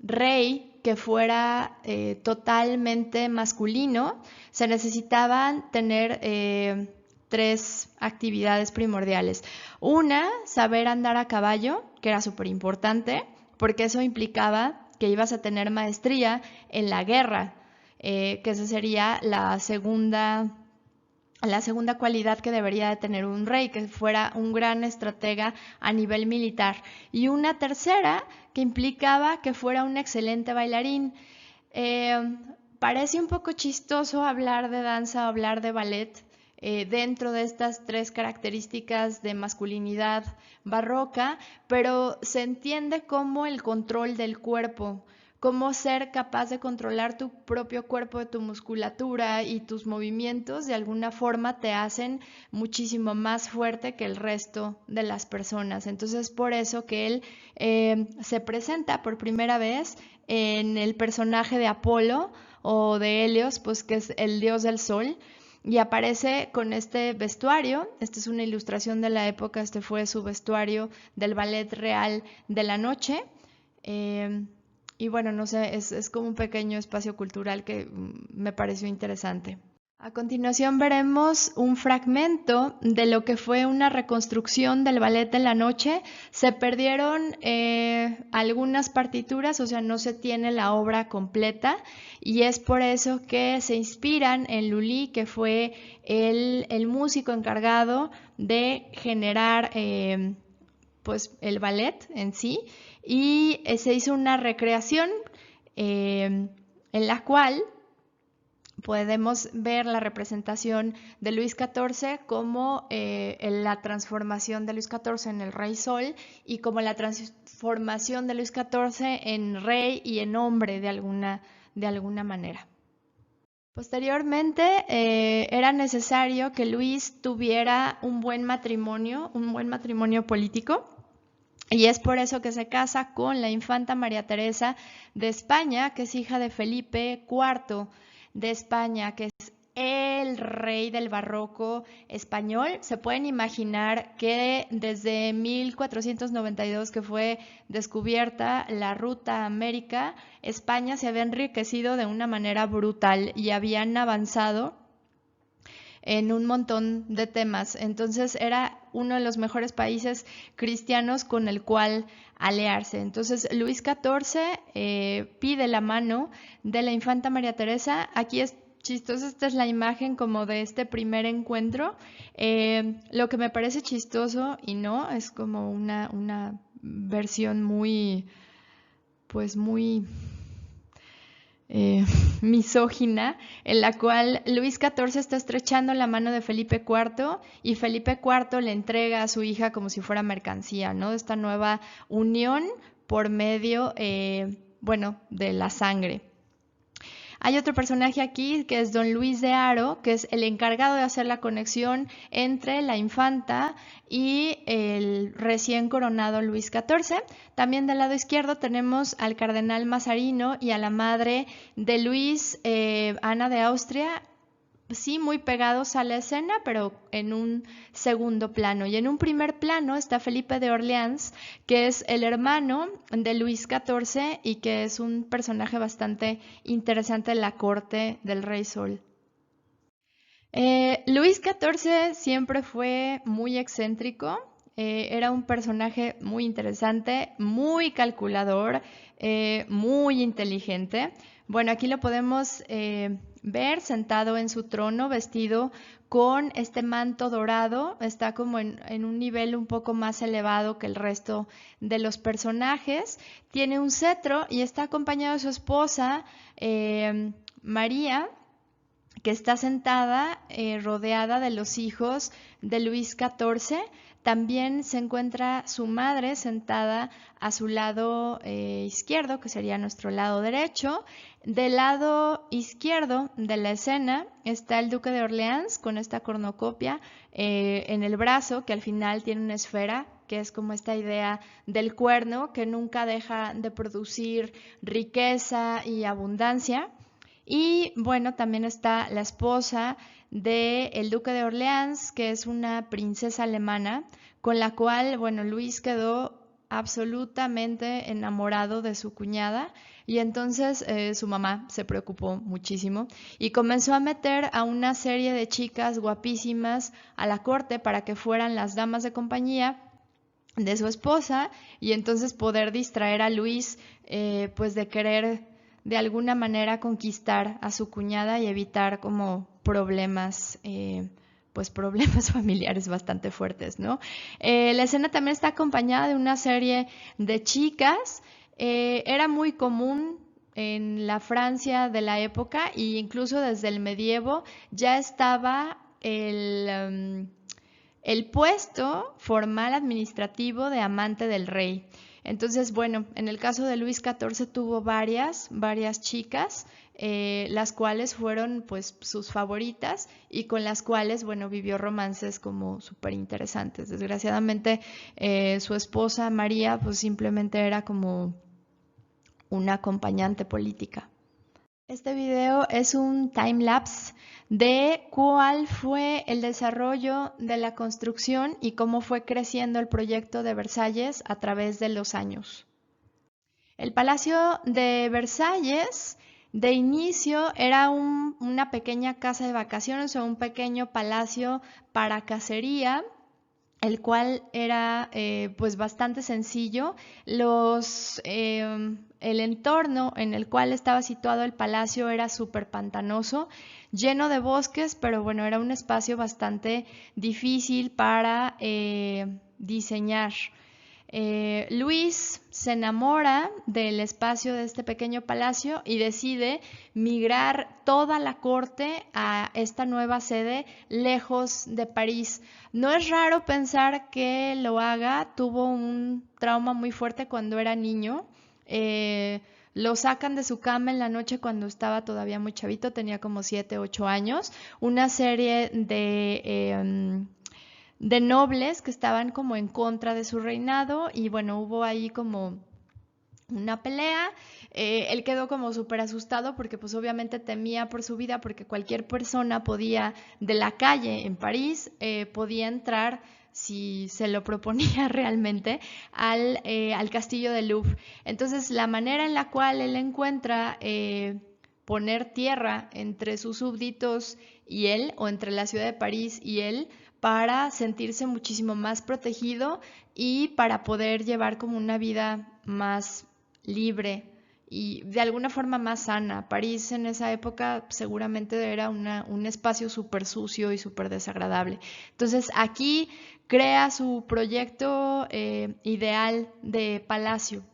A: rey que fuera totalmente masculino, se necesitaban tener tres actividades primordiales. Una, saber andar a caballo, que era súper importante, porque eso implicaba que ibas a tener maestría en la guerra, que esa sería la segunda cualidad que debería de tener un rey, que fuera un gran estratega a nivel militar. Y una tercera, que implicaba que fuera un excelente bailarín. Eh, Parece un poco chistoso hablar de danza o hablar de ballet dentro de estas tres características de masculinidad barroca, pero se entiende como el control del cuerpo, cómo ser capaz de controlar tu propio cuerpo, tu musculatura y tus movimientos de alguna forma te hacen muchísimo más fuerte que el resto de las personas. Entonces por eso que él se presenta por primera vez en el personaje de Apolo o de Helios, pues que es el dios del sol, y aparece con este vestuario. Esta es una ilustración de la época, este fue su vestuario del Ballet Real de la Noche. Eh, y bueno, no sé, es como un pequeño espacio cultural que me pareció interesante. A continuación veremos un fragmento de lo que fue una reconstrucción del Ballet de la Noche. Se perdieron algunas partituras, o sea, no se tiene la obra completa, y es por eso que se inspiran en Lully, que fue el músico encargado de generar pues el ballet en sí, y se hizo una recreación en la cual podemos ver la representación de Luis XIV como la transformación de Luis XIV en el Rey Sol, y como la transformación de Luis XIV en rey y en hombre de alguna manera. Posteriormente era necesario que Luis tuviera un buen matrimonio político. Y es por eso que se casa con la infanta María Teresa de España, que es hija de Felipe IV de España, que es el rey del barroco español. Se pueden imaginar que desde 1492, que fue descubierta la ruta a América, España se había enriquecido de una manera brutal y habían avanzado en un montón de temas. Entonces era uno de los mejores países cristianos con el cual aliarse. Entonces Luis XIV pide la mano de la infanta María Teresa. Aquí es chistoso, esta es la imagen como de este primer encuentro. Lo que me parece chistoso y no, es como una versión muy, pues muy misógina, en la cual Luis XIV está estrechando la mano de Felipe IV y Felipe IV le entrega a su hija como si fuera mercancía, ¿no? Esta nueva unión por medio, bueno, de la sangre. Hay otro personaje aquí que es Don Luis de Haro, que es el encargado de hacer la conexión entre la infanta y el recién coronado Luis XIV. También del lado izquierdo tenemos al cardenal Mazarino y a la madre de Luis, Ana de Austria, sí muy pegados a la escena, pero en un segundo plano. Y en un primer plano está Felipe de Orleans, que es el hermano de Luis XIV y que es un personaje bastante interesante en la corte del Rey Sol. Luis XIV siempre fue muy excéntrico, era un personaje muy interesante, muy calculador, muy inteligente. Bueno, aquí lo podemos ver sentado en su trono, vestido con este manto dorado, está como en un nivel un poco más elevado que el resto de los personajes. Tiene un cetro y está acompañado de su esposa, María, que está sentada rodeada de los hijos de Luis XIV. También se encuentra su madre sentada a su lado izquierdo, que sería nuestro lado derecho. Del lado izquierdo de la escena está el duque de Orleans con esta cornucopia en el brazo, que al final tiene una esfera, que es como esta idea del cuerno que nunca deja de producir riqueza y abundancia. Y bueno, también está la esposa del duque de Orleans, que es una princesa alemana, con la cual, bueno, Luis quedó absolutamente enamorado de su cuñada y entonces su mamá se preocupó muchísimo y comenzó a meter a una serie de chicas guapísimas a la corte para que fueran las damas de compañía de su esposa y entonces poder distraer a Luis pues de querer de alguna manera conquistar a su cuñada y evitar como problemas, pues problemas familiares bastante fuertes, ¿no? La escena también está acompañada de una serie de chicas. Era muy común en la Francia de la época e incluso desde el medievo ya estaba el puesto formal administrativo de amante del rey. Entonces, bueno, en el caso de Luis XIV tuvo varias chicas, las cuales fueron pues sus favoritas y con las cuales, bueno, vivió romances como súper interesantes. Desgraciadamente, su esposa María pues simplemente era como una acompañante política. Este video es un time-lapse de cuál fue el desarrollo de la construcción y cómo fue creciendo el proyecto de Versalles a través de los años. El Palacio de Versalles de inicio era una pequeña casa de vacaciones o un pequeño palacio para cacería, el cual era pues bastante sencillo. El entorno en el cual estaba situado el palacio era súper pantanoso, lleno de bosques, pero bueno, era un espacio bastante difícil para diseñar. Luis se enamora del espacio de este pequeño palacio y decide migrar toda la corte a esta nueva sede lejos de París. No es raro pensar que lo haga, tuvo un trauma muy fuerte cuando era niño. Lo sacan de su cama en la noche cuando estaba todavía muy chavito, tenía como 7, 8 años. Una serie de nobles que estaban como en contra de su reinado y bueno, hubo ahí como una pelea. Él quedó como súper asustado porque pues obviamente temía por su vida porque cualquier persona podía de la calle en París podía entrar si se lo proponía realmente al castillo de Louvre. Entonces la manera en la cual él encuentra poner tierra entre sus súbditos y él o entre la ciudad de París y él para sentirse muchísimo más protegido y para poder llevar como una vida más libre y de alguna forma más sana. París en esa época seguramente era un espacio súper sucio y súper desagradable. Entonces aquí crea su proyecto ideal de palacio.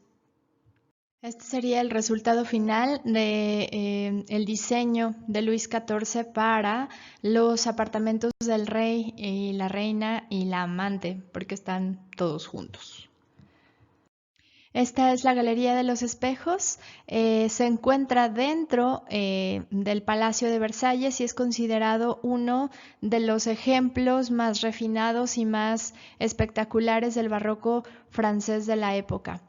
A: Este sería el resultado final de el diseño de Luis XIV para los apartamentos del rey y la reina y la amante, porque están todos juntos. Esta es la Galería de los Espejos. Se encuentra dentro del Palacio de Versalles y es considerado uno de los ejemplos más refinados y más espectaculares del barroco francés de la época.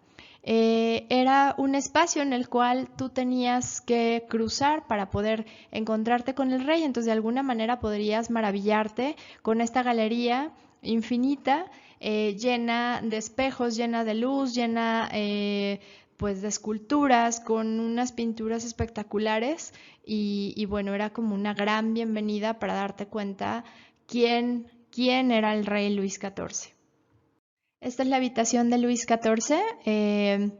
A: era un espacio en el cual tú tenías que cruzar para poder encontrarte con el rey. Entonces, de alguna manera podrías maravillarte con esta galería infinita, llena de espejos, llena de luz, llena pues de esculturas, con unas pinturas espectaculares y bueno, era como una gran bienvenida para darte cuenta quién era el rey Luis XIV. Esta es la habitación de Luis XIV.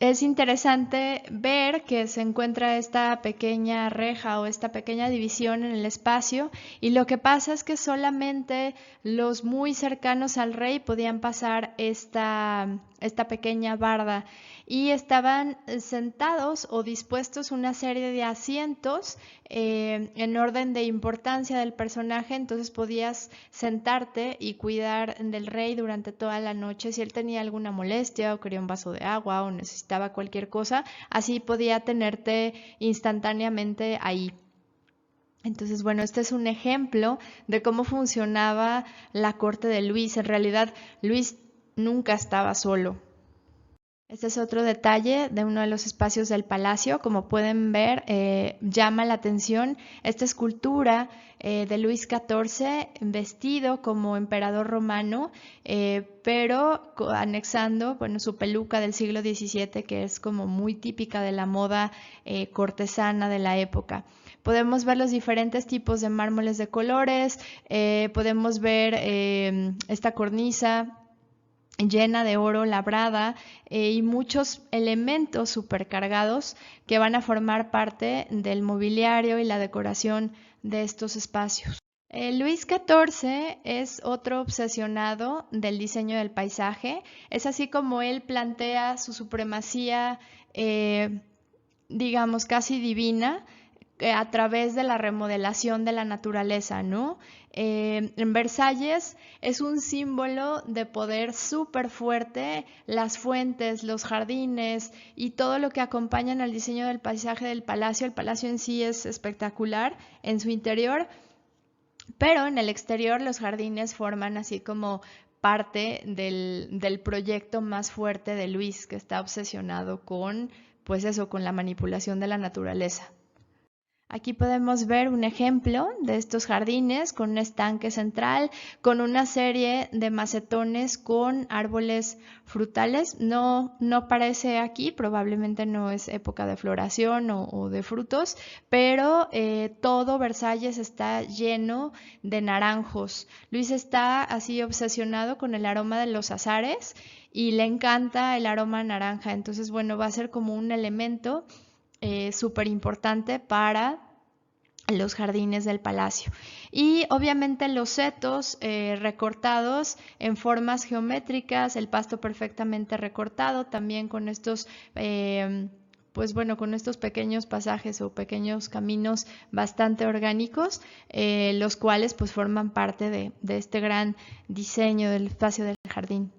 A: Es interesante ver que se encuentra esta pequeña reja o esta pequeña división en el espacio, y lo que pasa es que solamente los muy cercanos al rey podían pasar esta pequeña barda, y estaban sentados o dispuestos una serie de asientos en orden de importancia del personaje. Entonces podías sentarte y cuidar del rey durante toda la noche. Si él tenía alguna molestia o quería un vaso de agua o necesitaba cualquier cosa, así podía tenerte instantáneamente ahí. Entonces, bueno, este es un ejemplo de cómo funcionaba la corte de Luis. En realidad, Luis nunca estaba solo. Este es otro detalle de uno de los espacios del palacio. Como pueden ver, llama la atención esta escultura de Luis XIV vestido como emperador romano, pero anexando, bueno, su peluca del siglo XVII, que es como muy típica de la moda cortesana de la época. Podemos ver los diferentes tipos de mármoles de colores, podemos ver esta cornisa llena de oro labrada y muchos elementos supercargados que van a formar parte del mobiliario y la decoración de estos espacios. Luis XIV es otro obsesionado del diseño del paisaje. Es así como él plantea su supremacía, digamos, casi divina, a través de la remodelación de la naturaleza, ¿no? En Versalles es un símbolo de poder súper fuerte. Las fuentes, los jardines y todo lo que acompañan al diseño del paisaje del palacio. El palacio en sí es espectacular en su interior, pero en el exterior los jardines forman así como parte del proyecto más fuerte de Luis, que está obsesionado con, pues eso, con la manipulación de la naturaleza. Aquí podemos ver un ejemplo de estos jardines con un estanque central, con una serie de macetones con árboles frutales. No aparece aquí, probablemente no es época de floración o de frutos, pero todo Versalles está lleno de naranjos. Luis está así obsesionado con el aroma de los azares y le encanta el aroma naranja. Entonces, bueno, va a ser como un elemento súper importante para los jardines del palacio. Y obviamente los setos recortados en formas geométricas, el pasto perfectamente recortado, también con estos pues bueno, con estos pequeños pasajes o pequeños caminos bastante orgánicos, los cuales pues forman parte de este gran diseño del espacio del jardín.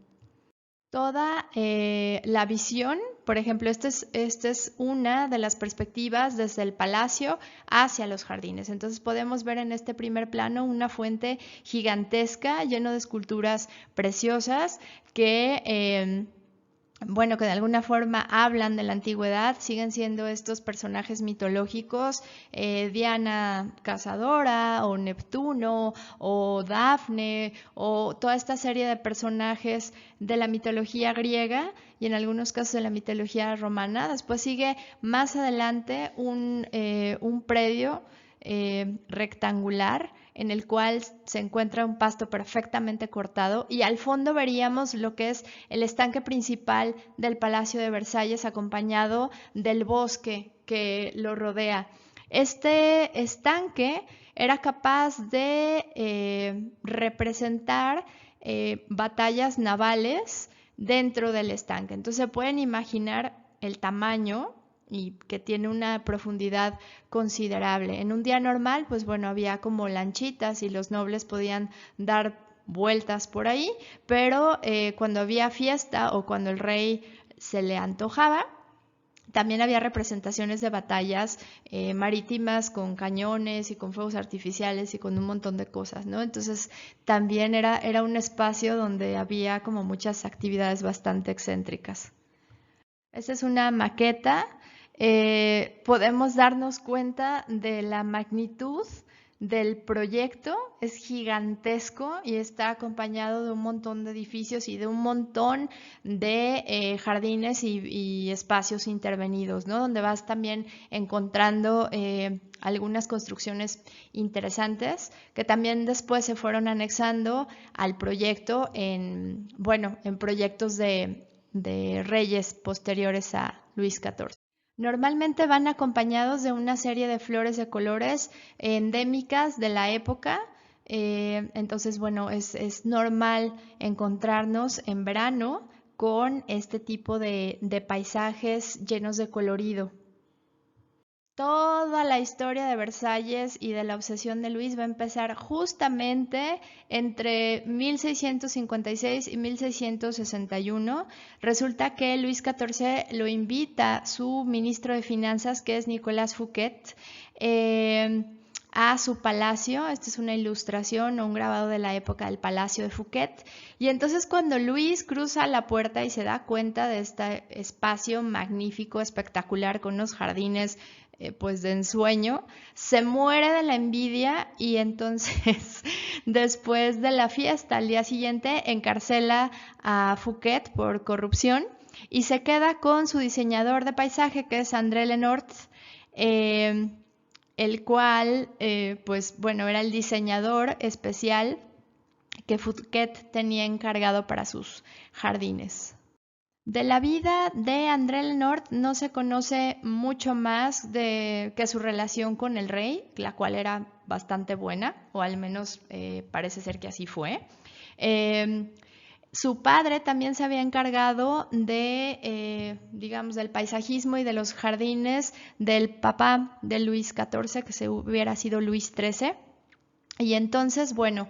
A: Toda la visión, por ejemplo, esta es una de las perspectivas desde el palacio hacia los jardines. Entonces podemos ver en este primer plano una fuente gigantesca lleno de esculturas preciosas que bueno, que de alguna forma hablan de la antigüedad. Siguen siendo estos personajes mitológicos, Diana Cazadora o Neptuno o Dafne o toda esta serie de personajes de la mitología griega y en algunos casos de la mitología romana. Después sigue más adelante un predio rectangular en el cual se encuentra un pasto perfectamente cortado, y al fondo veríamos lo que es el estanque principal del Palacio de Versalles, acompañado del bosque que lo rodea. Este estanque era capaz de representar batallas navales dentro del estanque. Entonces pueden imaginar el tamaño y que tiene una profundidad considerable. En un día normal, pues bueno, había como lanchitas y los nobles podían dar vueltas por ahí, pero cuando había fiesta o cuando el rey se le antojaba, también había representaciones de batallas marítimas con cañones y con fuegos artificiales y con un montón de cosas, ¿no? Entonces también era un espacio donde había como muchas actividades bastante excéntricas. Esta es una maqueta. Podemos darnos cuenta de la magnitud del proyecto. Es gigantesco y está acompañado de un montón de edificios y de un montón de jardines y espacios intervenidos, ¿no? Donde vas también encontrando algunas construcciones interesantes que también después se fueron anexando al proyecto bueno, en proyectos de reyes posteriores a Luis XIV. Normalmente van acompañados de una serie de flores de colores endémicas de la época. Entonces, bueno, es normal encontrarnos en verano con este tipo de paisajes llenos de colorido. Toda la historia de Versalles y de la obsesión de Luis va a empezar justamente entre 1656 y 1661. Resulta que Luis XIV lo invita su ministro de Finanzas, que es Nicolas Fouquet, a su palacio. Esta es una ilustración o un grabado de la época del Palacio de Fouquet. Y entonces cuando Luis cruza la puerta y se da cuenta de este espacio magnífico, espectacular, con unos jardines pues de ensueño, se muere de la envidia y entonces después de la fiesta al día siguiente encarcela a Fouquet por corrupción y se queda con su diseñador de paisaje, que es André Lenort, el cual pues bueno, era el diseñador especial que Fouquet tenía encargado para sus jardines. De la vida de André Lenort no se conoce mucho más que su relación con el rey, la cual era bastante buena, o al menos parece ser que así fue. Su padre también se había encargado digamos, del paisajismo y de los jardines del papá de Luis XIV, que se hubiera sido Luis XIII. Y entonces, bueno,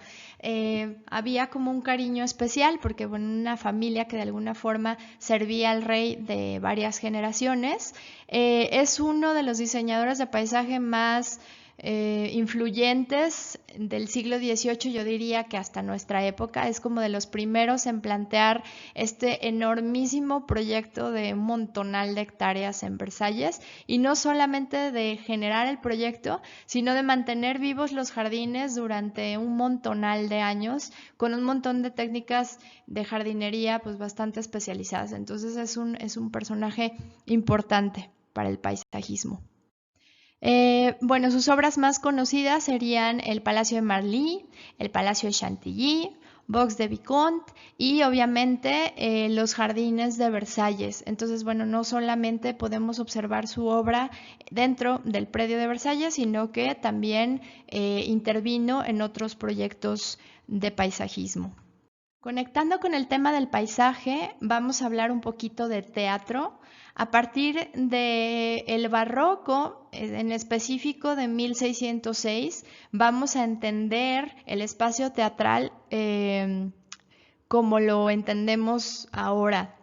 A: había como un cariño especial porque, bueno, una familia que de alguna forma servía al rey de varias generaciones. Es uno de los diseñadores de paisaje más influyentes del siglo XVIII, yo diría que hasta nuestra época. Es como de los primeros en plantear este enormísimo proyecto de un montonal de hectáreas en Versalles, y no solamente de generar el proyecto, sino de mantener vivos los jardines durante un montonal de años, con un montón de técnicas de jardinería pues bastante especializadas. Entonces es un personaje importante para el paisajismo. Bueno, sus obras más conocidas serían el Palacio de Marly, el Palacio de Chantilly, Box de Vicomte y obviamente los jardines de Versalles. Entonces, bueno, no solamente podemos observar su obra dentro del predio de Versalles, sino que también intervino en otros proyectos de paisajismo. Conectando con el tema del paisaje, vamos a hablar un poquito de teatro. A partir del barroco, en específico de 1606, vamos a entender el espacio teatral como lo entendemos ahora,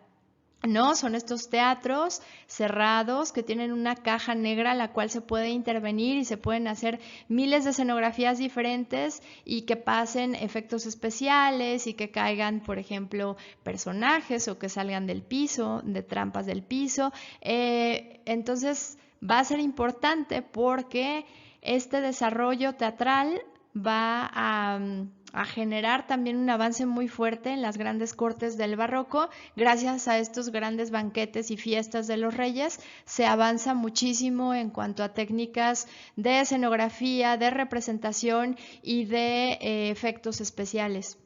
A: ¿no? Son estos teatros cerrados que tienen una caja negra a la cual se puede intervenir y se pueden hacer miles de escenografías diferentes y que pasen efectos especiales y que caigan, por ejemplo, personajes o que salgan del piso, de trampas del piso. Entonces va a ser importante porque este desarrollo teatral va a generar también un avance muy fuerte en las grandes cortes del barroco. Gracias a estos grandes banquetes y fiestas de los reyes, se avanza muchísimo en cuanto a técnicas de escenografía, de representación y de efectos especiales.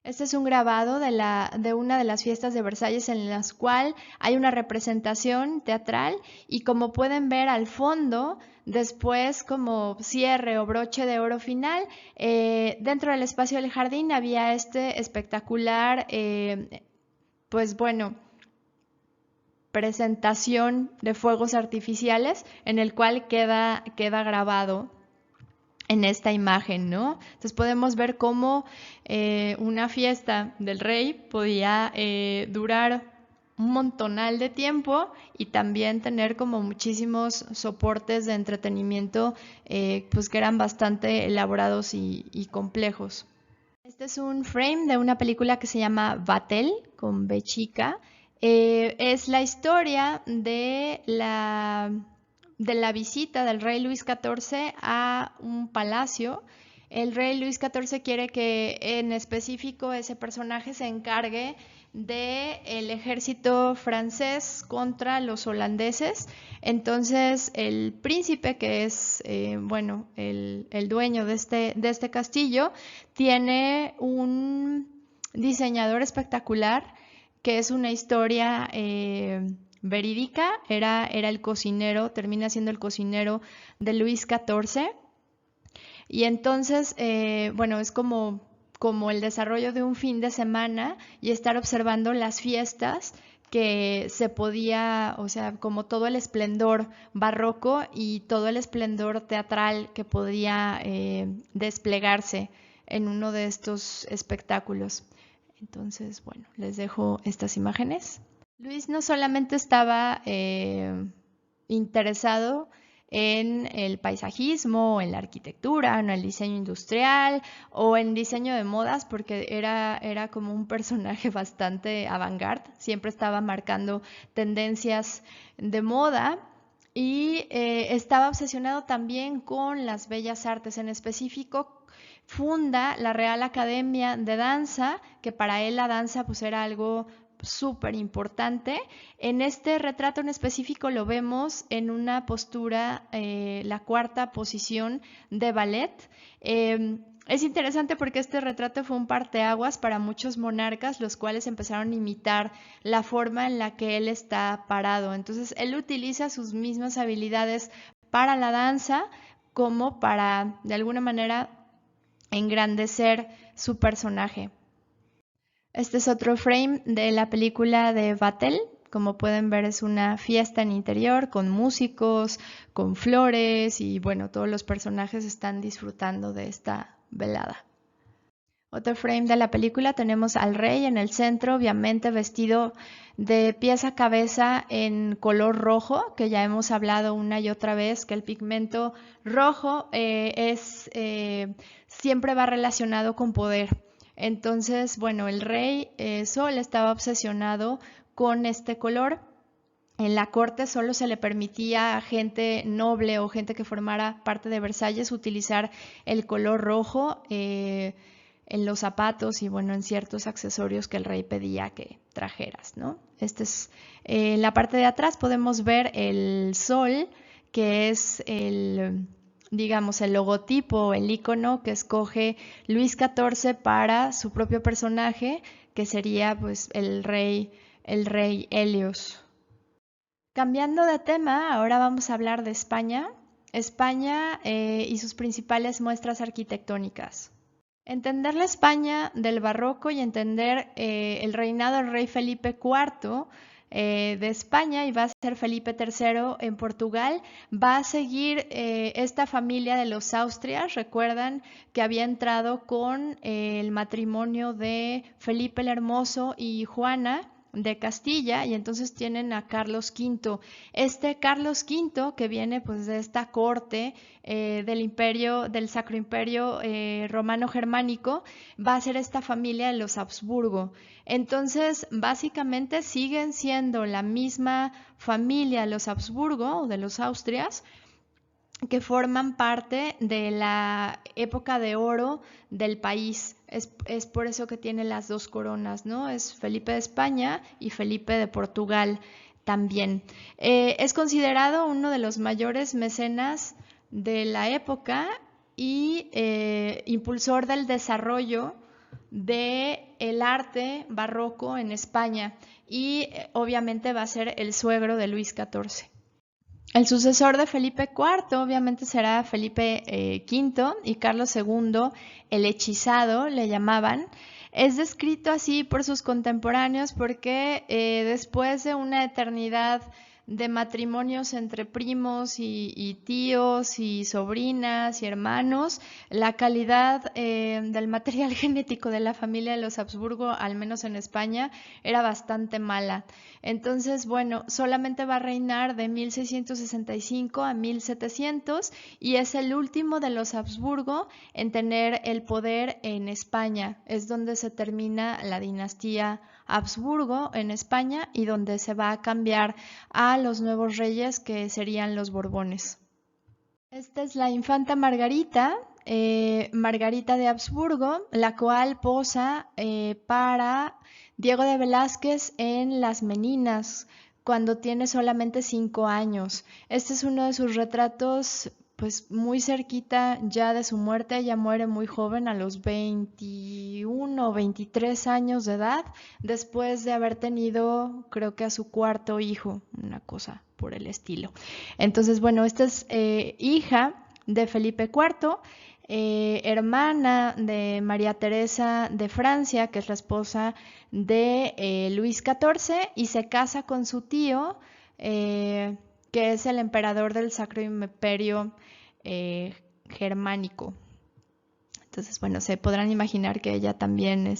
A: Este es un grabado de una de las fiestas de Versalles en las cual hay una representación teatral y, como pueden ver al fondo, después como cierre o broche de oro final, dentro del espacio del jardín había este espectacular, pues bueno, presentación de fuegos artificiales en el cual queda grabado en esta imagen, ¿no? Entonces podemos ver cómo una fiesta del rey podía durar un montonal de tiempo y también tener como muchísimos soportes de entretenimiento pues que eran bastante elaborados y complejos. Este es un frame de una película que se llama Vatel, con B chica. Es la historia de la visita del rey Luis XIV a un palacio. El rey Luis XIV quiere que en específico ese personaje se encargue del ejército francés contra los holandeses. Entonces el príncipe, que es bueno, el dueño de este castillo, tiene un diseñador espectacular, que es una historia verídica. Era el cocinero, termina siendo el cocinero de Luis XIV. Y entonces, bueno, es como el desarrollo de un fin de semana y estar observando las fiestas que se podía, o sea, como todo el esplendor barroco y todo el esplendor teatral que podía desplegarse en uno de estos espectáculos. Entonces, bueno, les dejo estas imágenes. Luis no solamente estaba interesado en el paisajismo, en la arquitectura, en el diseño industrial o en diseño de modas, porque era como un personaje bastante avant-garde, siempre estaba marcando tendencias de moda y estaba obsesionado también con las bellas artes. En específico, funda la Real Academia de Danza, que para él la danza pues era algo súper importante. En este retrato en específico lo vemos en una postura, la cuarta posición de ballet. Es interesante porque este retrato fue un parteaguas para muchos monarcas, los cuales empezaron a imitar la forma en la que él está parado. Entonces, él utiliza sus mismas habilidades para la danza como para, de alguna manera, engrandecer su personaje. Este es otro frame de la película de Vatel. Como pueden ver, es una fiesta en interior con músicos, con flores y bueno, todos los personajes están disfrutando de esta velada. Otro frame de la película, tenemos al rey en el centro, obviamente vestido de pies a cabeza en color rojo, que ya hemos hablado una y otra vez que el pigmento rojo siempre va relacionado con poder. Entonces, bueno, el rey Sol estaba obsesionado con este color. En la corte solo se le permitía a gente noble o gente que formara parte de Versalles utilizar el color rojo en los zapatos y bueno, en ciertos accesorios que el rey pedía que trajeras, ¿no? En la parte de atrás podemos ver el sol, que es digamos, el logotipo, el icono que escoge Luis XIV para su propio personaje, que sería pues el rey Helios. Cambiando de tema, ahora vamos a hablar de España. España y sus principales muestras arquitectónicas. Entender la España del barroco y entender el reinado del rey Felipe IV de España, y va a ser Felipe III en Portugal, va a seguir esta familia de los Austrias. Recuerdan que había entrado con el matrimonio de Felipe el Hermoso y Juana de Castilla, y entonces tienen a Carlos V. Este Carlos V, que viene pues de esta corte del Sacro Imperio Romano Germánico, va a ser esta familia de los Habsburgo. Entonces, básicamente siguen siendo la misma familia, los Habsburgo o de los Austrias, que forman parte de la época de oro del país. Es por eso que tiene las dos coronas, ¿no? Es Felipe de España y Felipe de Portugal también. Es considerado uno de los mayores mecenas de la época y impulsor del desarrollo del arte barroco en España, y obviamente va a ser el suegro de Luis XIV. El sucesor de Felipe IV obviamente será Felipe V, y Carlos II, el hechizado, le llamaban. Es descrito así por sus contemporáneos porque después de una eternidad de matrimonios entre primos y tíos y sobrinas y hermanos, la calidad del material genético de la familia de los Habsburgo, al menos en España, era bastante mala. Entonces, bueno, solamente va a reinar de 1665 a 1700 y es el último de los Habsburgo en tener el poder en España. Es donde se termina la dinastía Habsburgo en España y donde se va a cambiar a los nuevos reyes que serían los Borbones. Esta es la infanta Margarita, Margarita de Habsburgo, la cual posa para Diego de Velázquez en Las Meninas, cuando tiene solamente 5 años. Este es uno de sus retratos, pues muy cerquita ya de su muerte. Ella muere muy joven, a los 21 o 23 años de edad, después de haber tenido, creo que a su cuarto hijo, una cosa por el estilo. Entonces, bueno, esta es hija de Felipe IV, hermana de María Teresa de Francia, que es la esposa de Luis XIV, y se casa con su tío, que es el emperador del Sacro Imperio Germánico. Entonces, bueno, se podrán imaginar que ella también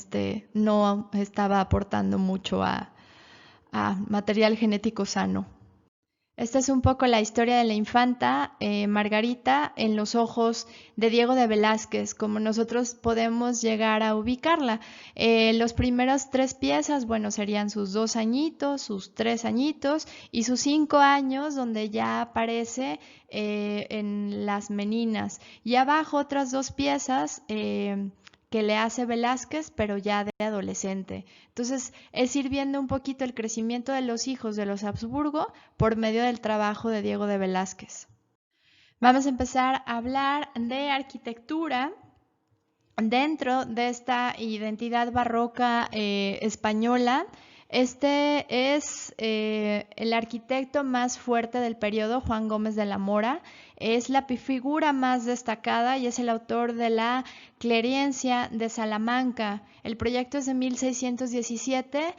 A: no estaba aportando mucho a material genético sano. Esta es un poco la historia de la infanta Margarita en los ojos de Diego de Velázquez, como nosotros podemos llegar a ubicarla. Los primeros 3 piezas, bueno, serían sus 2 añitos, sus 3 añitos y sus 5 años, donde ya aparece en Las Meninas. Y abajo otras 2 piezas que le hace Velázquez, pero ya de adolescente. Entonces, es ir viendo un poquito el crecimiento de los hijos de los Habsburgo por medio del trabajo de Diego de Velázquez. Vamos a empezar a hablar de arquitectura dentro de esta identidad barroca española. Este es el arquitecto más fuerte del periodo, Juan Gómez de la Mora. Es la figura más destacada y es el autor de la Cleriencia de Salamanca. El proyecto es de 1617.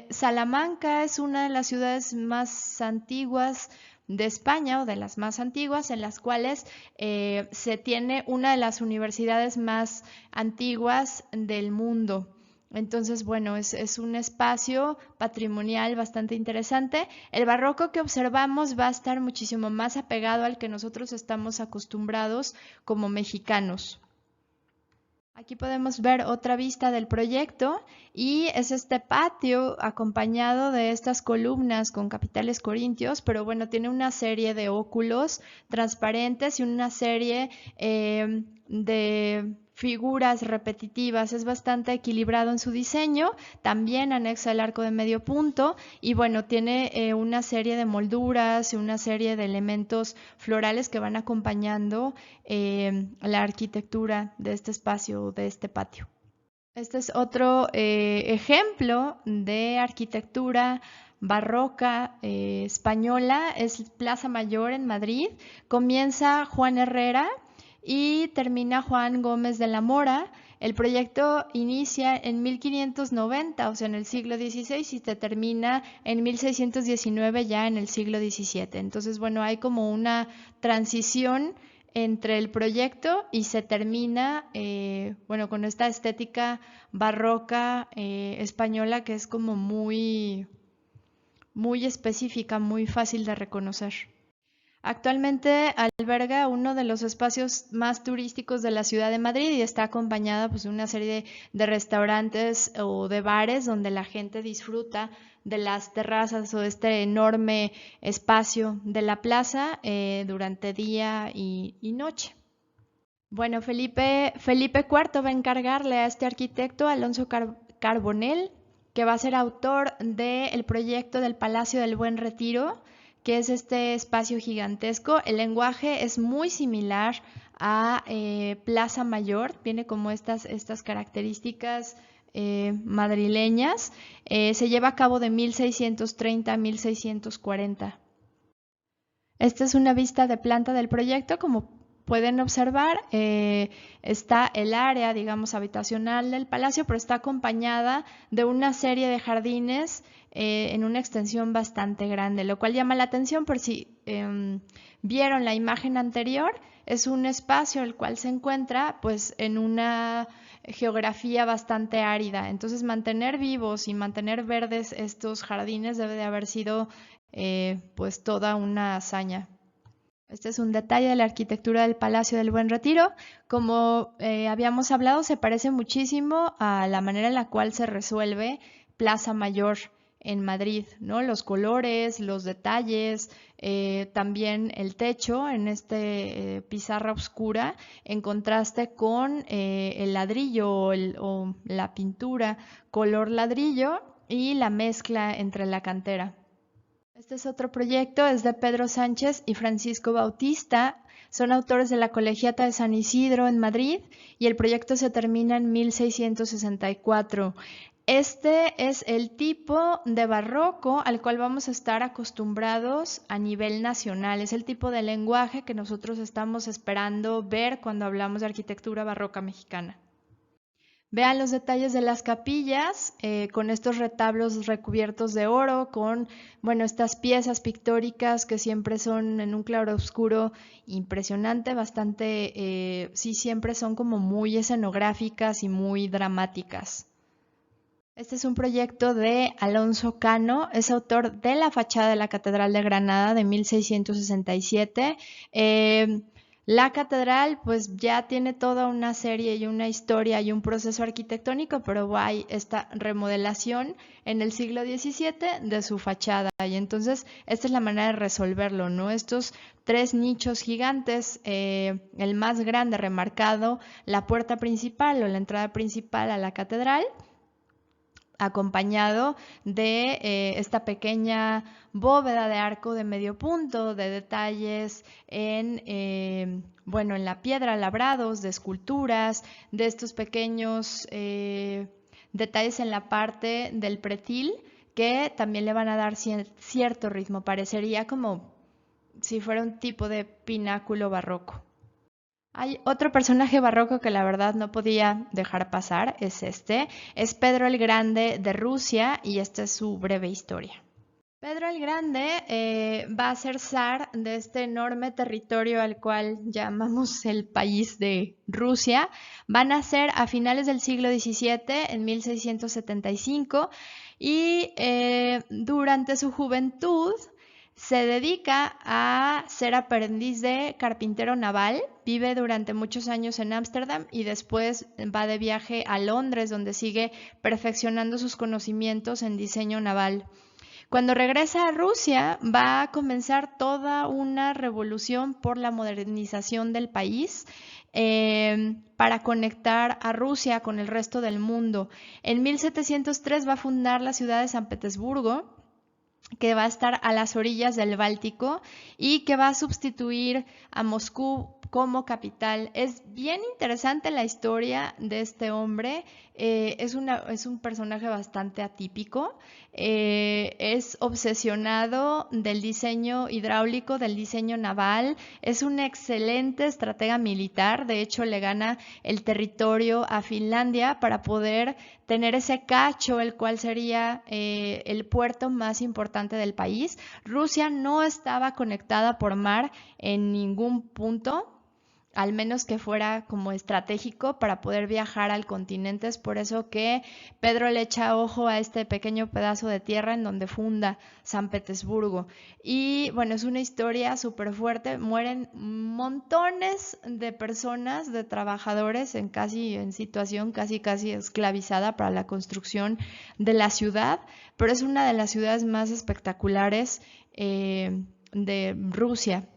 A: Salamanca es una de las ciudades más antiguas de España, o de las más antiguas, en las cuales se tiene una de las universidades más antiguas del mundo. Entonces, bueno, es un espacio patrimonial bastante interesante. El barroco que observamos va a estar muchísimo más apegado al que nosotros estamos acostumbrados como mexicanos. Aquí podemos ver otra vista del proyecto y es este patio acompañado de estas columnas con capiteles corintios, pero bueno, tiene una serie de óculos transparentes y una serie de figuras repetitivas. Es bastante equilibrado en su diseño, también anexa el arco de medio punto y bueno, tiene una serie de molduras y una serie de elementos florales que van acompañando la arquitectura de este espacio, de este patio. Este es otro ejemplo de arquitectura barroca española, es Plaza Mayor en Madrid. Comienza Juan Herrera y termina Juan Gómez de la Mora. El proyecto inicia en 1590, o sea, en el siglo XVI, y se termina en 1619, ya en el siglo XVII. Entonces, bueno, hay como una transición entre el proyecto y se termina, bueno, con esta estética barroca española que es como muy específica, muy fácil de reconocer. Actualmente alberga uno de los espacios más turísticos de la ciudad de Madrid y está acompañada pues, de una serie de restaurantes o de bares donde la gente disfruta de las terrazas o de este enorme espacio de la plaza durante día y noche. Bueno, Felipe IV va a encargarle a este arquitecto, Alonso Carbonell, que va a ser autor del proyecto del Palacio del Buen Retiro, que es este espacio gigantesco. El lenguaje es muy similar a Plaza Mayor, tiene como estas características madrileñas. Se lleva a cabo de 1630 a 1640. Esta es una vista de planta del proyecto. Como pueden observar, está el área, digamos, habitacional del palacio, pero está acompañada de una serie de jardines en una extensión bastante grande, lo cual llama la atención por si vieron la imagen anterior. Es un espacio el cual se encuentra pues en una geografía bastante árida. Entonces mantener vivos y mantener verdes estos jardines debe de haber sido pues toda una hazaña. Este es un detalle de la arquitectura del Palacio del Buen Retiro. Como habíamos hablado, se parece muchísimo a la manera en la cual se resuelve Plaza Mayor en Madrid, ¿no? Los colores, los detalles, también el techo en este pizarra oscura en contraste con el ladrillo o la pintura color ladrillo y la mezcla entre la cantera. Este es otro proyecto, es de Pedro Sánchez y Francisco Bautista. Son autores de la Colegiata de San Isidro en Madrid y el proyecto se termina en 1664. Este es el tipo de barroco al cual vamos a estar acostumbrados a nivel nacional. Es el tipo de lenguaje que nosotros estamos esperando ver cuando hablamos de arquitectura barroca mexicana. Vean los detalles de las capillas con estos retablos recubiertos de oro, con bueno, estas piezas pictóricas que siempre son en un claroscuro impresionante, bastante, sí, siempre son como muy escenográficas y muy dramáticas. Este es un proyecto de Alonso Cano, es autor de la fachada de la Catedral de Granada de 1667. La catedral pues ya tiene toda una serie y una historia y un proceso arquitectónico, pero hay esta remodelación en el siglo XVII de su fachada y entonces esta es la manera de resolverlo, ¿no? Estos tres nichos gigantes, el más grande remarcado, la puerta principal o la entrada principal a la catedral, acompañado de esta pequeña bóveda de arco de medio punto, de detalles bueno, en la piedra, labrados, de esculturas, de estos pequeños detalles en la parte del pretil que también le van a dar cierto ritmo. Parecería como si fuera un tipo de pináculo barroco. Hay otro personaje barroco que la verdad no podía dejar pasar, es Pedro el Grande de Rusia y esta es su breve historia. Pedro el Grande va a ser zar de este enorme territorio al cual llamamos el país de Rusia. Va a nacer a finales del siglo XVII, en 1675, y durante su juventud se dedica a ser aprendiz de carpintero naval, vive durante muchos años en Ámsterdam y después va de viaje a Londres, donde sigue perfeccionando sus conocimientos en diseño naval. Cuando regresa a Rusia va a comenzar toda una revolución por la modernización del país para conectar a Rusia con el resto del mundo. En 1703 va a fundar la ciudad de San Petersburgo, que va a estar a las orillas del Báltico y que va a sustituir a Moscú como capital. Es bien interesante la historia de este hombre, es un personaje bastante atípico, es obsesionado del diseño hidráulico, del diseño naval, es un excelente estratega militar, de hecho le gana el territorio a Finlandia para poder tener ese cacho, el cual sería el puerto más importante del país. Rusia no estaba conectada por mar en ningún punto, al menos que fuera como estratégico para poder viajar al continente. Es por eso que Pedro le echa ojo a este pequeño pedazo de tierra en donde funda San Petersburgo. Y bueno, es una historia súper fuerte, mueren montones de personas, de trabajadores en situación casi esclavizada para la construcción de la ciudad, pero es una de las ciudades más espectaculares de Rusia.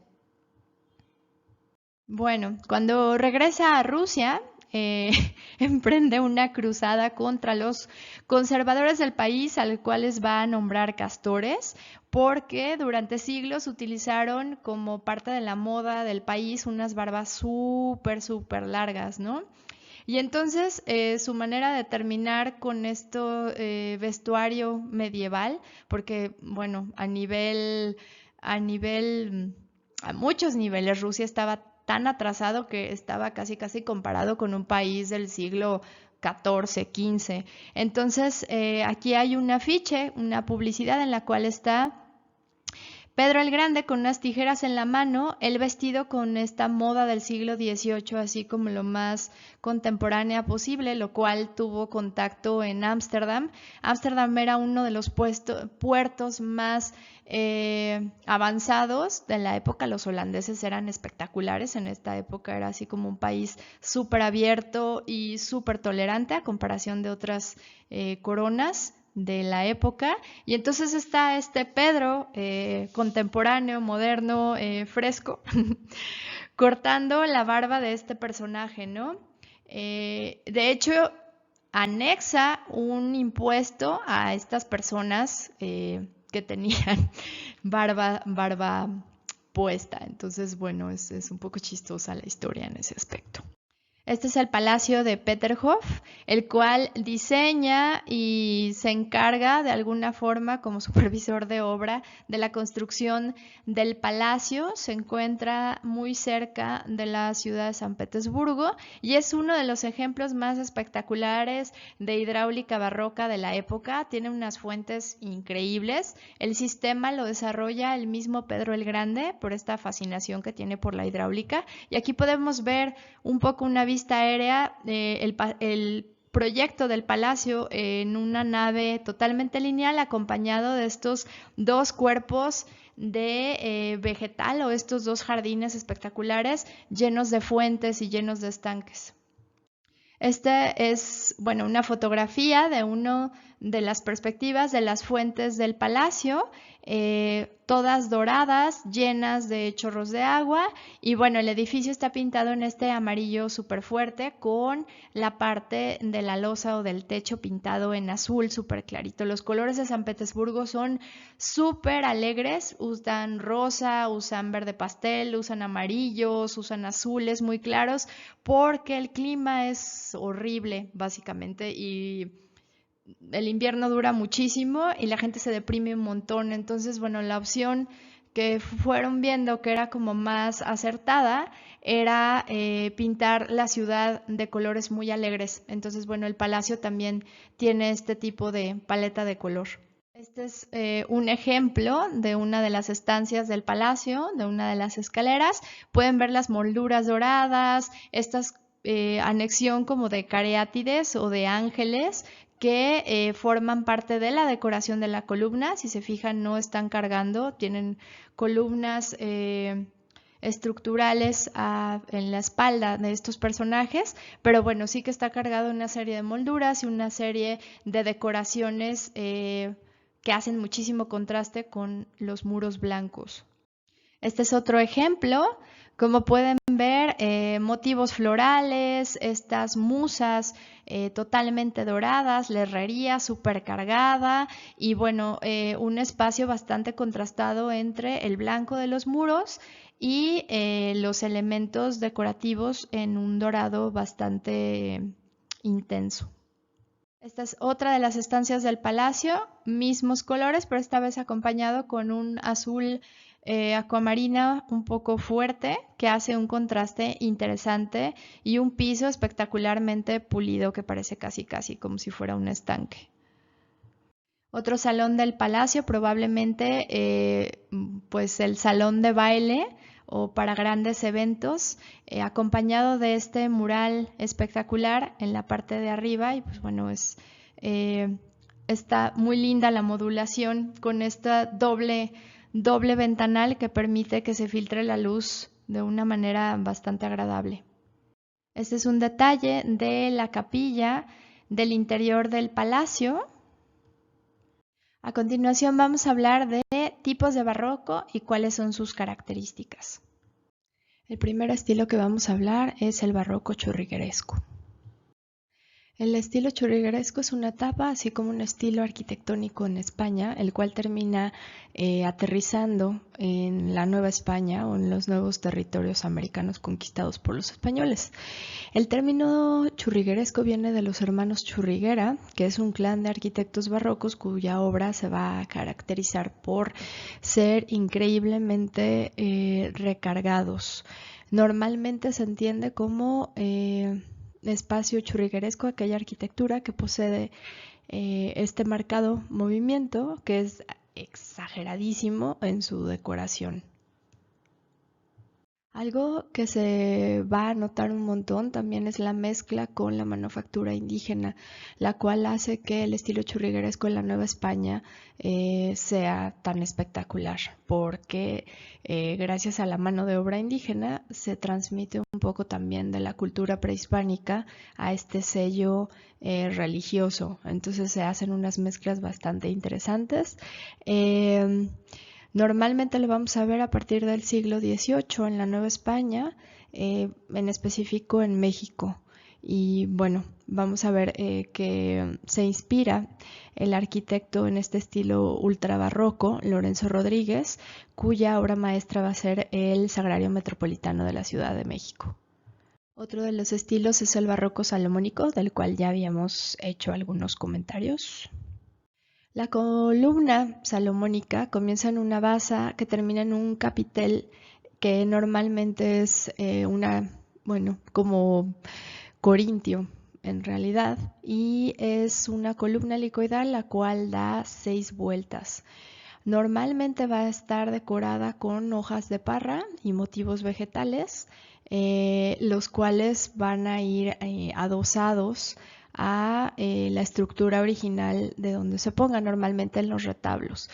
A: Bueno, cuando regresa a Rusia, emprende una cruzada contra los conservadores del país, a los cuales va a nombrar castores, porque durante siglos utilizaron como parte de la moda del país unas barbas súper largas, ¿no? Y entonces su manera de terminar con esto vestuario medieval, porque bueno, a muchos niveles Rusia estaba tan atrasado que estaba casi comparado con un país del siglo XIV, XV. Entonces, aquí hay un afiche, una publicidad en la cual está Pedro el Grande con unas tijeras en la mano, él vestido con esta moda del siglo XVIII, así como lo más contemporánea posible, lo cual tuvo contacto en Ámsterdam. Ámsterdam era uno de los puertos más avanzados de la época. Los holandeses eran espectaculares en esta época, era así como un país súper abierto y súper tolerante a comparación de otras coronas de la época. Y entonces está este Pedro contemporáneo, moderno, fresco, cortando la barba de este personaje, ¿no? De hecho, anexa un impuesto a estas personas que tenían barba puesta. Entonces, bueno, es un poco chistosa la historia en ese aspecto. Este es el Palacio de Peterhof, el cual diseña y se encarga de alguna forma como supervisor de obra de la construcción del palacio. Se encuentra muy cerca de la ciudad de San Petersburgo y es uno de los ejemplos más espectaculares de hidráulica barroca de la época. Tiene unas fuentes increíbles. El sistema lo desarrolla el mismo Pedro el Grande por esta fascinación que tiene por la hidráulica. Y aquí podemos ver un poco una vista aérea, el proyecto del palacio en una nave totalmente lineal acompañado de estos dos cuerpos de vegetal o estos dos jardines espectaculares llenos de fuentes y llenos de estanques. Este es, bueno, una fotografía de una de las perspectivas de las fuentes del palacio, todas doradas, llenas de chorros de agua. Y bueno, el edificio está pintado en este amarillo súper fuerte con la parte de la losa o del techo pintado en azul súper clarito. Los colores de San Petersburgo son súper alegres, usan rosa, usan verde pastel, usan amarillos, usan azules muy claros, porque el clima es horrible básicamente y el invierno dura muchísimo y la gente se deprime un montón. Entonces, bueno, la opción que fueron viendo que era como más acertada era pintar la ciudad de colores muy alegres. Entonces, bueno, el palacio también tiene este tipo de paleta de color. Este es un ejemplo de una de las estancias del palacio, de una de las escaleras. Pueden ver las molduras doradas, estas anexión como de cariátides o de ángeles que forman parte de la decoración de la columna. Si se fijan, no están cargando, tienen columnas estructurales en la espalda de estos personajes, pero bueno, sí que está cargado una serie de molduras y una serie de decoraciones que hacen muchísimo contraste con los muros blancos. Este es otro ejemplo. Como pueden ver, motivos florales, estas musas totalmente doradas, la herrería súper cargada y bueno, un espacio bastante contrastado entre el blanco de los muros y los elementos decorativos en un dorado bastante intenso. Esta es otra de las estancias del palacio, mismos colores, pero esta vez acompañado con un azul acuamarina un poco fuerte que hace un contraste interesante y un piso espectacularmente pulido que parece casi como si fuera un estanque. Otro salón del palacio, probablemente pues el salón de baile o para grandes eventos, acompañado de este mural espectacular en la parte de arriba y pues bueno, está muy linda la modulación con esta doble ventanal que permite que se filtre la luz de una manera bastante agradable. Este es un detalle de la capilla del interior del palacio. A continuación vamos a hablar de tipos de barroco y cuáles son sus características. El primer estilo que vamos a hablar es el barroco churrigueresco. El estilo churrigueresco es una etapa, así como un estilo arquitectónico en España, el cual termina aterrizando en la Nueva España o en los nuevos territorios americanos conquistados por los españoles. El término churrigueresco viene de los hermanos Churriguera, que es un clan de arquitectos barrocos cuya obra se va a caracterizar por ser increíblemente recargados. Normalmente se entiende como espacio churrigueresco aquella arquitectura que posee este marcado movimiento que es exageradísimo en su decoración. Algo que se va a notar un montón también es la mezcla con la manufactura indígena, la cual hace que el estilo churrigueresco en la Nueva España sea tan espectacular, porque gracias a la mano de obra indígena se transmite un poco también de la cultura prehispánica a este sello religioso. Entonces se hacen unas mezclas bastante interesantes. Normalmente lo vamos a ver a partir del siglo XVIII en la Nueva España, en específico en México. Y bueno, vamos a ver que se inspira el arquitecto en este estilo ultrabarroco, Lorenzo Rodríguez, cuya obra maestra va a ser el Sagrario Metropolitano de la Ciudad de México. Otro de los estilos es el barroco salomónico, del cual ya habíamos hecho algunos comentarios. La columna salomónica comienza en una basa que termina en un capitel que normalmente es como corintio en realidad, y es una columna helicoidal la cual da 6 vueltas. Normalmente va a estar decorada con hojas de parra y motivos vegetales, los cuales van a ir adosados a la estructura original de donde se ponga, normalmente en los retablos.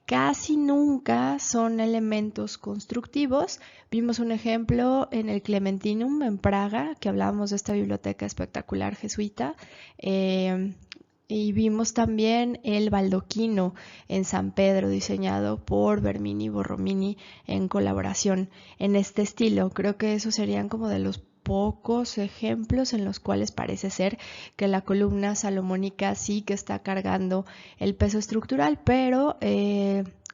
A: Casi nunca son elementos constructivos. Vimos un ejemplo en el Clementinum en Praga, que hablábamos de esta biblioteca espectacular jesuita. Y vimos también el baldoquino en San Pedro, diseñado por Bernini Borromini en colaboración en este estilo. Creo que esos serían como de los pocos ejemplos en los cuales parece ser que la columna salomónica sí que está cargando el peso estructural, pero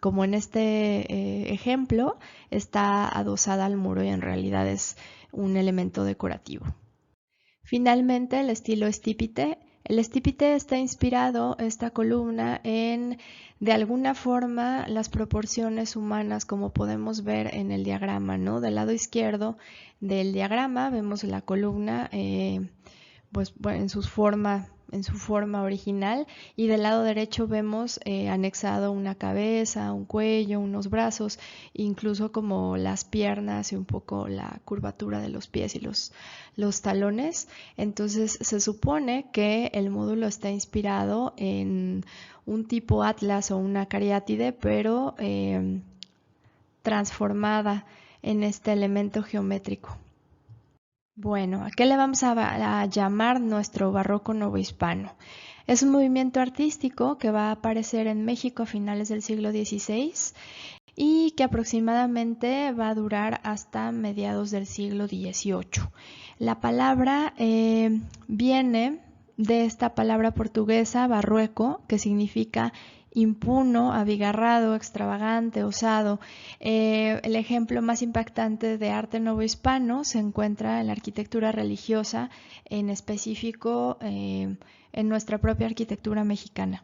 A: como en este ejemplo está adosada al muro y en realidad es un elemento decorativo. Finalmente, el estilo estípite. El estípite está inspirado, esta columna, en de alguna forma las proporciones humanas, como podemos ver en el diagrama, ¿no? Del lado izquierdo del diagrama vemos la columna en su forma original, y del lado derecho vemos anexado una cabeza, un cuello, unos brazos, incluso como las piernas y un poco la curvatura de los pies y los talones. Entonces se supone que el módulo está inspirado en un tipo atlas o una cariátide, pero transformada en este elemento geométrico. Bueno, ¿a qué le vamos a llamar nuestro barroco novohispano? Es un movimiento artístico que va a aparecer en México a finales del siglo XVI y que aproximadamente va a durar hasta mediados del siglo XVIII. La palabra viene de esta palabra portuguesa, barrueco, que significa impuno, abigarrado, extravagante, osado. El ejemplo más impactante de arte novohispano se encuentra en la arquitectura religiosa, en específico en nuestra propia arquitectura mexicana.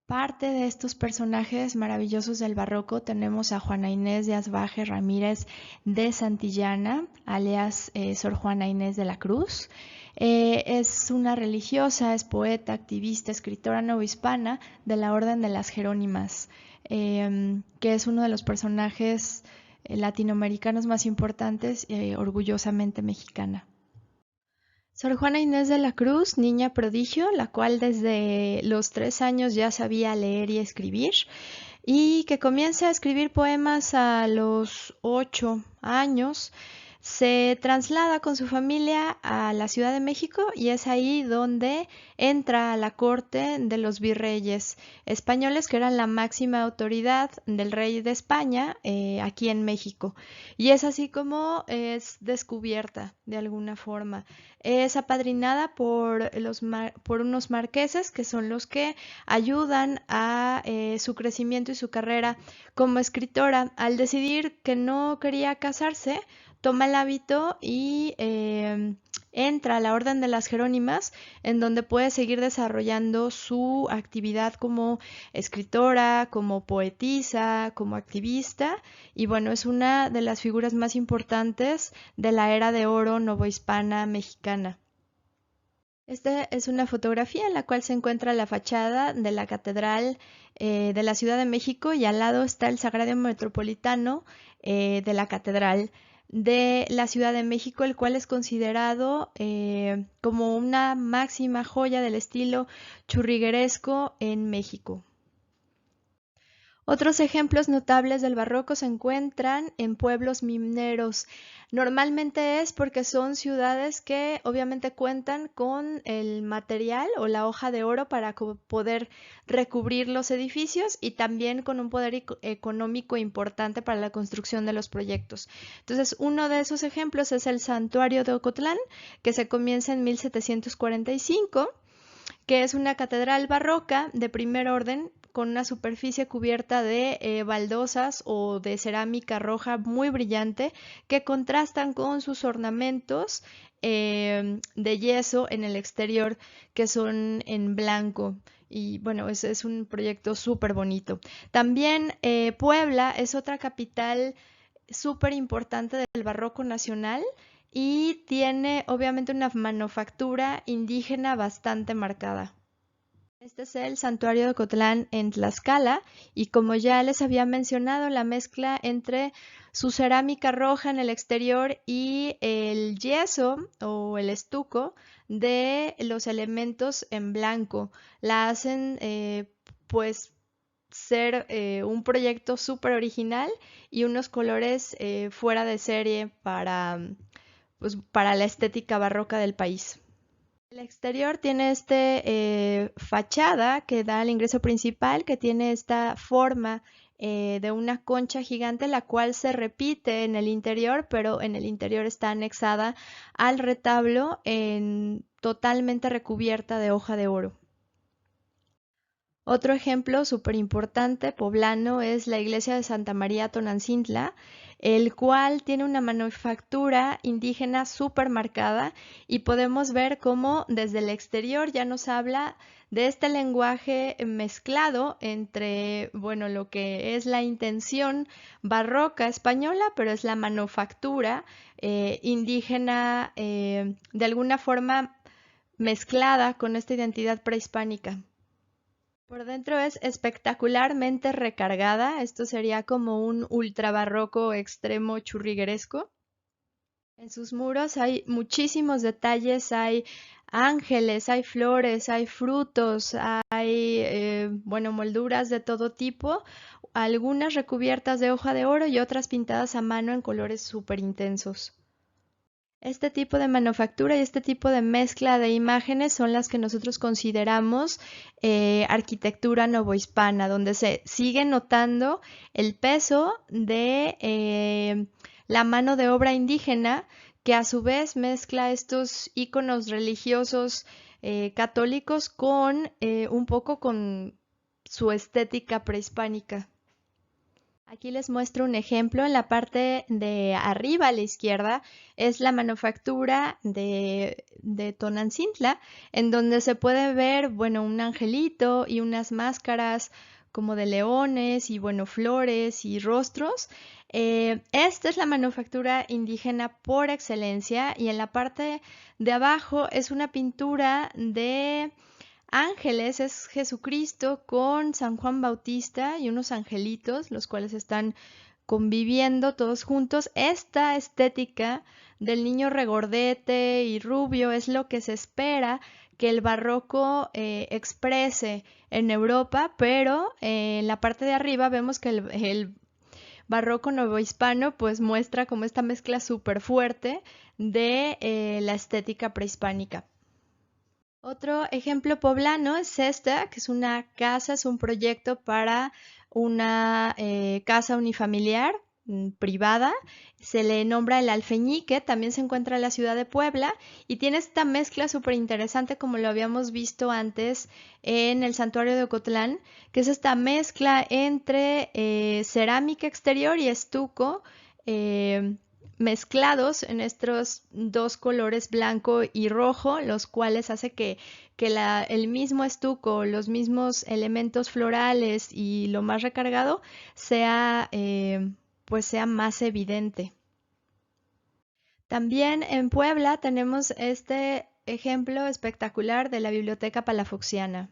A: Parte de estos personajes maravillosos del barroco tenemos a Juana Inés de Asbaje Ramírez de Santillana, alias Sor Juana Inés de la Cruz. Es una religiosa, es poeta, activista, escritora novohispana de la Orden de las Jerónimas, que es uno de los personajes latinoamericanos más importantes, orgullosamente mexicana. Sor Juana Inés de la Cruz, niña prodigio, la cual desde los 3 años ya sabía leer y escribir, y que comienza a escribir poemas a los 8 años. Se traslada con su familia a la Ciudad de México y es ahí donde entra a la corte de los virreyes españoles, que eran la máxima autoridad del rey de España aquí en México. Y es así como es descubierta de alguna forma. Es apadrinada por unos marqueses, que son los que ayudan a su crecimiento y su carrera como escritora. Al decidir que no quería casarse, toma el hábito y entra a la Orden de las Jerónimas, en donde puede seguir desarrollando su actividad como escritora, como poetisa, como activista, y bueno, es una de las figuras más importantes de la era de oro novohispana mexicana. Esta es una fotografía en la cual se encuentra la fachada de la Catedral de la Ciudad de México, y al lado está el Sagrario Metropolitano de la Catedral de la Ciudad de México, el cual es considerado como una máxima joya del estilo churrigueresco en México. Otros ejemplos notables del barroco se encuentran en pueblos mineros. Normalmente es porque son ciudades que obviamente cuentan con el material o la hoja de oro para poder recubrir los edificios, y también con un poder económico importante para la construcción de los proyectos. Entonces, uno de esos ejemplos es el Santuario de Ocotlán, que se comienza en 1745, que es una catedral barroca de primer orden con una superficie cubierta de baldosas o de cerámica roja muy brillante, que contrastan con sus ornamentos de yeso en el exterior, que son en blanco. Y bueno, es un proyecto súper bonito. También Puebla es otra capital súper importante del barroco nacional, y tiene obviamente una manufactura indígena bastante marcada. Este es el Santuario de Ocotlán en Tlaxcala, y como ya les había mencionado, la mezcla entre su cerámica roja en el exterior y el yeso o el estuco de los elementos en blanco la hacen pues ser un proyecto súper original y unos colores fuera de serie pues, para la estética barroca del país. El exterior tiene fachada que da al ingreso principal, que tiene esta forma de una concha gigante, la cual se repite en el interior, pero en el interior está anexada al retablo totalmente recubierta de hoja de oro. Otro ejemplo súper importante poblano es la iglesia de Santa María Tonantzintla, el cual tiene una manufactura indígena súper marcada, y podemos ver cómo desde el exterior ya nos habla de este lenguaje mezclado entre, bueno, lo que es la intención barroca española, pero es la manufactura indígena de alguna forma mezclada con esta identidad prehispánica. Por dentro es espectacularmente recargada. Esto sería como un ultra barroco extremo churrigueresco. En sus muros hay muchísimos detalles, hay ángeles, hay flores, hay frutos, hay bueno, molduras de todo tipo, algunas recubiertas de hoja de oro y otras pintadas a mano en colores súper intensos. Este tipo de manufactura y este tipo de mezcla de imágenes son las que nosotros consideramos arquitectura novohispana, donde se sigue notando el peso de la mano de obra indígena, que a su vez mezcla estos íconos religiosos católicos con un poco con su estética prehispánica. Aquí les muestro un ejemplo. En la parte de arriba a la izquierda es la manufactura de Tonantzintla, en donde se puede ver, bueno, un angelito y unas máscaras como de leones y, bueno, flores y rostros. Esta es la manufactura indígena por excelencia, y en la parte de abajo es una pintura de ángeles, es Jesucristo con San Juan Bautista y unos angelitos, los cuales están conviviendo todos juntos. Esta estética del niño regordete y rubio es lo que se espera que el barroco exprese en Europa, pero en la parte de arriba vemos que el barroco novohispano pues muestra como esta mezcla súper fuerte de la estética prehispánica. Otro ejemplo poblano es esta, que es una casa, es un proyecto para una casa unifamiliar privada. Se le nombra el Alfeñique, también se encuentra en la ciudad de Puebla, y tiene esta mezcla súper interesante como lo habíamos visto antes en el Santuario de Ocotlán, que es esta mezcla entre cerámica exterior y estuco mezclados en estos dos colores blanco y rojo, los cuales hace que el mismo estuco, los mismos elementos florales y lo más recargado sea, pues sea más evidente. También en Puebla tenemos este ejemplo espectacular de la Biblioteca Palafoxiana.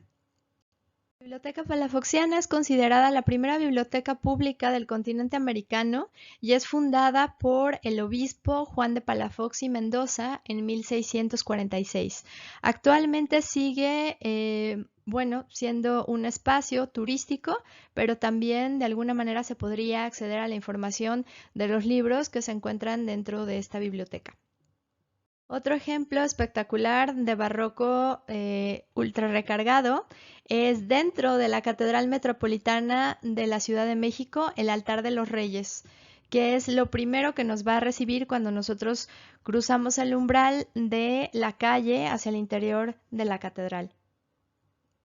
A: La Biblioteca Palafoxiana es considerada la primera biblioteca pública del continente americano y es fundada por el obispo Juan de Palafox y Mendoza en 1646. Actualmente sigue, siendo un espacio turístico, pero también de alguna manera se podría acceder a la información de los libros que se encuentran dentro de esta biblioteca. Otro ejemplo espectacular de barroco ultra recargado es dentro de la Catedral Metropolitana de la Ciudad de México, el Altar de los Reyes, que es lo primero que nos va a recibir cuando nosotros cruzamos el umbral de la calle hacia el interior de la catedral.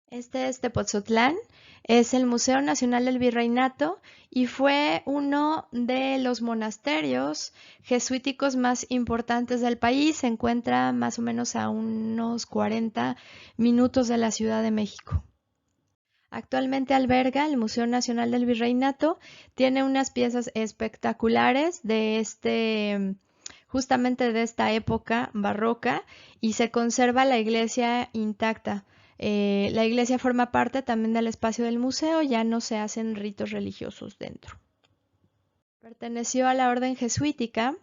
A: Este es Tepoztlán, es el Museo Nacional del Virreinato y fue uno de los monasterios jesuíticos más importantes del país. Se encuentra más o menos a unos 40 minutos de la Ciudad de México. Actualmente alberga el Museo Nacional del Virreinato, tiene unas piezas espectaculares de justamente de esta época barroca y se conserva la iglesia intacta. La iglesia forma parte también del espacio del museo, ya no se hacen ritos religiosos dentro. Perteneció a la orden jesuítica,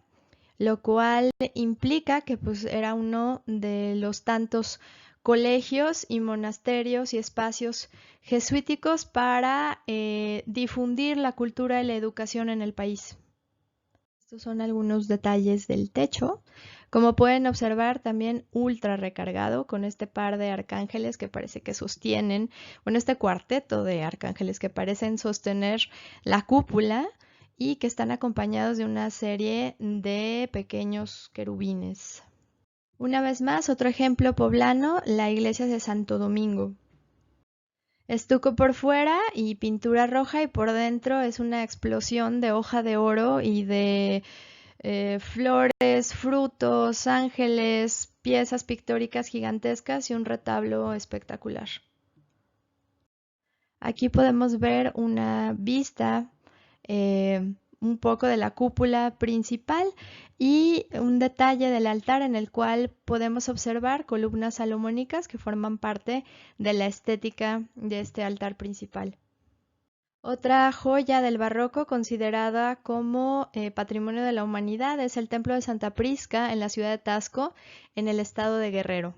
A: lo cual implica que pues, era uno de los tantos colegios y monasterios y espacios jesuíticos para difundir la cultura y la educación en el país. Estos son algunos detalles del techo. Como pueden observar, también ultra recargado con este par de arcángeles que parece que sostienen, este cuarteto de arcángeles que parecen sostener la cúpula y que están acompañados de una serie de pequeños querubines. Una vez más, otro ejemplo poblano, la iglesia de Santo Domingo. Estuco por fuera y pintura roja y por dentro es una explosión de hoja de oro y de flores, frutos, ángeles, piezas pictóricas gigantescas y un retablo espectacular. Aquí podemos ver una vista un poco de la cúpula principal y un detalle del altar en el cual podemos observar columnas salomónicas que forman parte de la estética de este altar principal. Otra joya del barroco considerada como Patrimonio de la Humanidad es el Templo de Santa Prisca en la ciudad de Taxco, en el estado de Guerrero.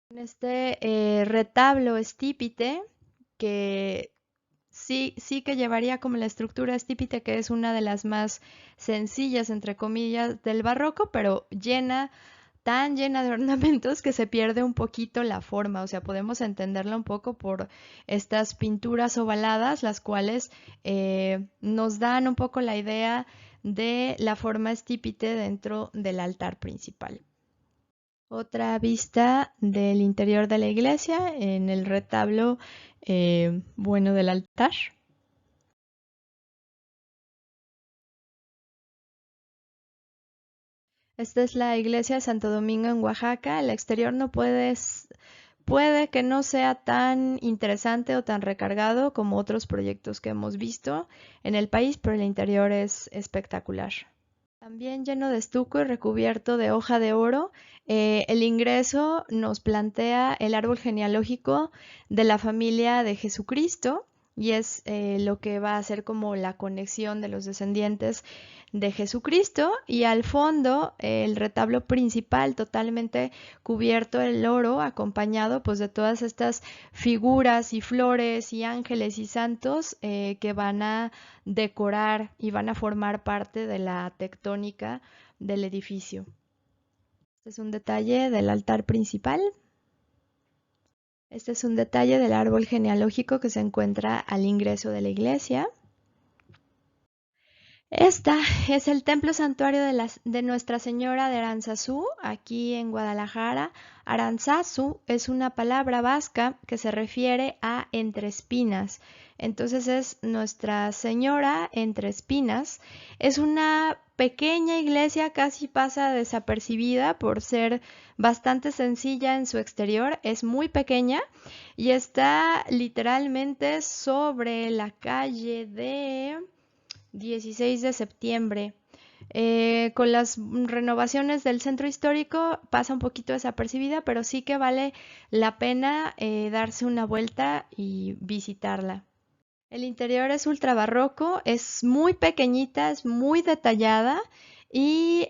A: En este retablo estípite, que sí que llevaría como la estructura estípite, que es una de las más sencillas, entre comillas, del barroco, pero tan llena de ornamentos que se pierde un poquito la forma, o sea, podemos entenderla un poco por estas pinturas ovaladas, las cuales nos dan un poco la idea de la forma estípite dentro del altar principal. Otra vista del interior de la iglesia en el retablo del altar. Esta es la iglesia de Santo Domingo en Oaxaca. El exterior puede que no sea tan interesante o tan recargado como otros proyectos que hemos visto en el país, pero el interior es espectacular. También lleno de estuco y recubierto de hoja de oro, el ingreso nos plantea el árbol genealógico de la familia de Jesucristo y es lo que va a ser como la conexión de los descendientes de Jesucristo, y al fondo el retablo principal totalmente cubierto en oro, acompañado pues de todas estas figuras y flores y ángeles y santos que van a decorar y van a formar parte de la tectónica del edificio. Este es un detalle del altar principal. Este es un detalle del árbol genealógico que se encuentra al ingreso de la iglesia. Esta es el templo santuario de Nuestra Señora de Aranzazú, aquí en Guadalajara. Aranzazu es una palabra vasca que se refiere a entre espinas. Entonces es Nuestra Señora entre espinas. Es una pequeña iglesia, casi pasa desapercibida por ser bastante sencilla en su exterior. Es muy pequeña y está literalmente sobre la calle de 16 de septiembre. Con las renovaciones del centro histórico pasa un poquito desapercibida, pero sí que vale la pena darse una vuelta y visitarla. El interior es ultra barroco, es muy pequeñita, es muy detallada y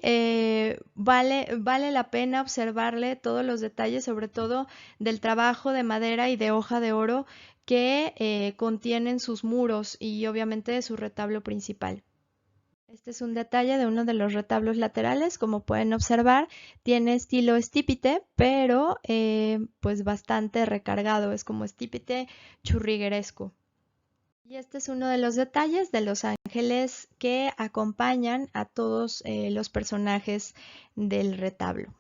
A: vale la pena observarle todos los detalles, sobre todo del trabajo de madera y de hoja de oro que contienen sus muros y obviamente su retablo principal. Este es un detalle de uno de los retablos laterales, como pueden observar, tiene estilo estípite, pero pues bastante recargado, es como estípite churrigueresco. Y este es uno de los detalles de los ángeles que acompañan a todos los personajes del retablo.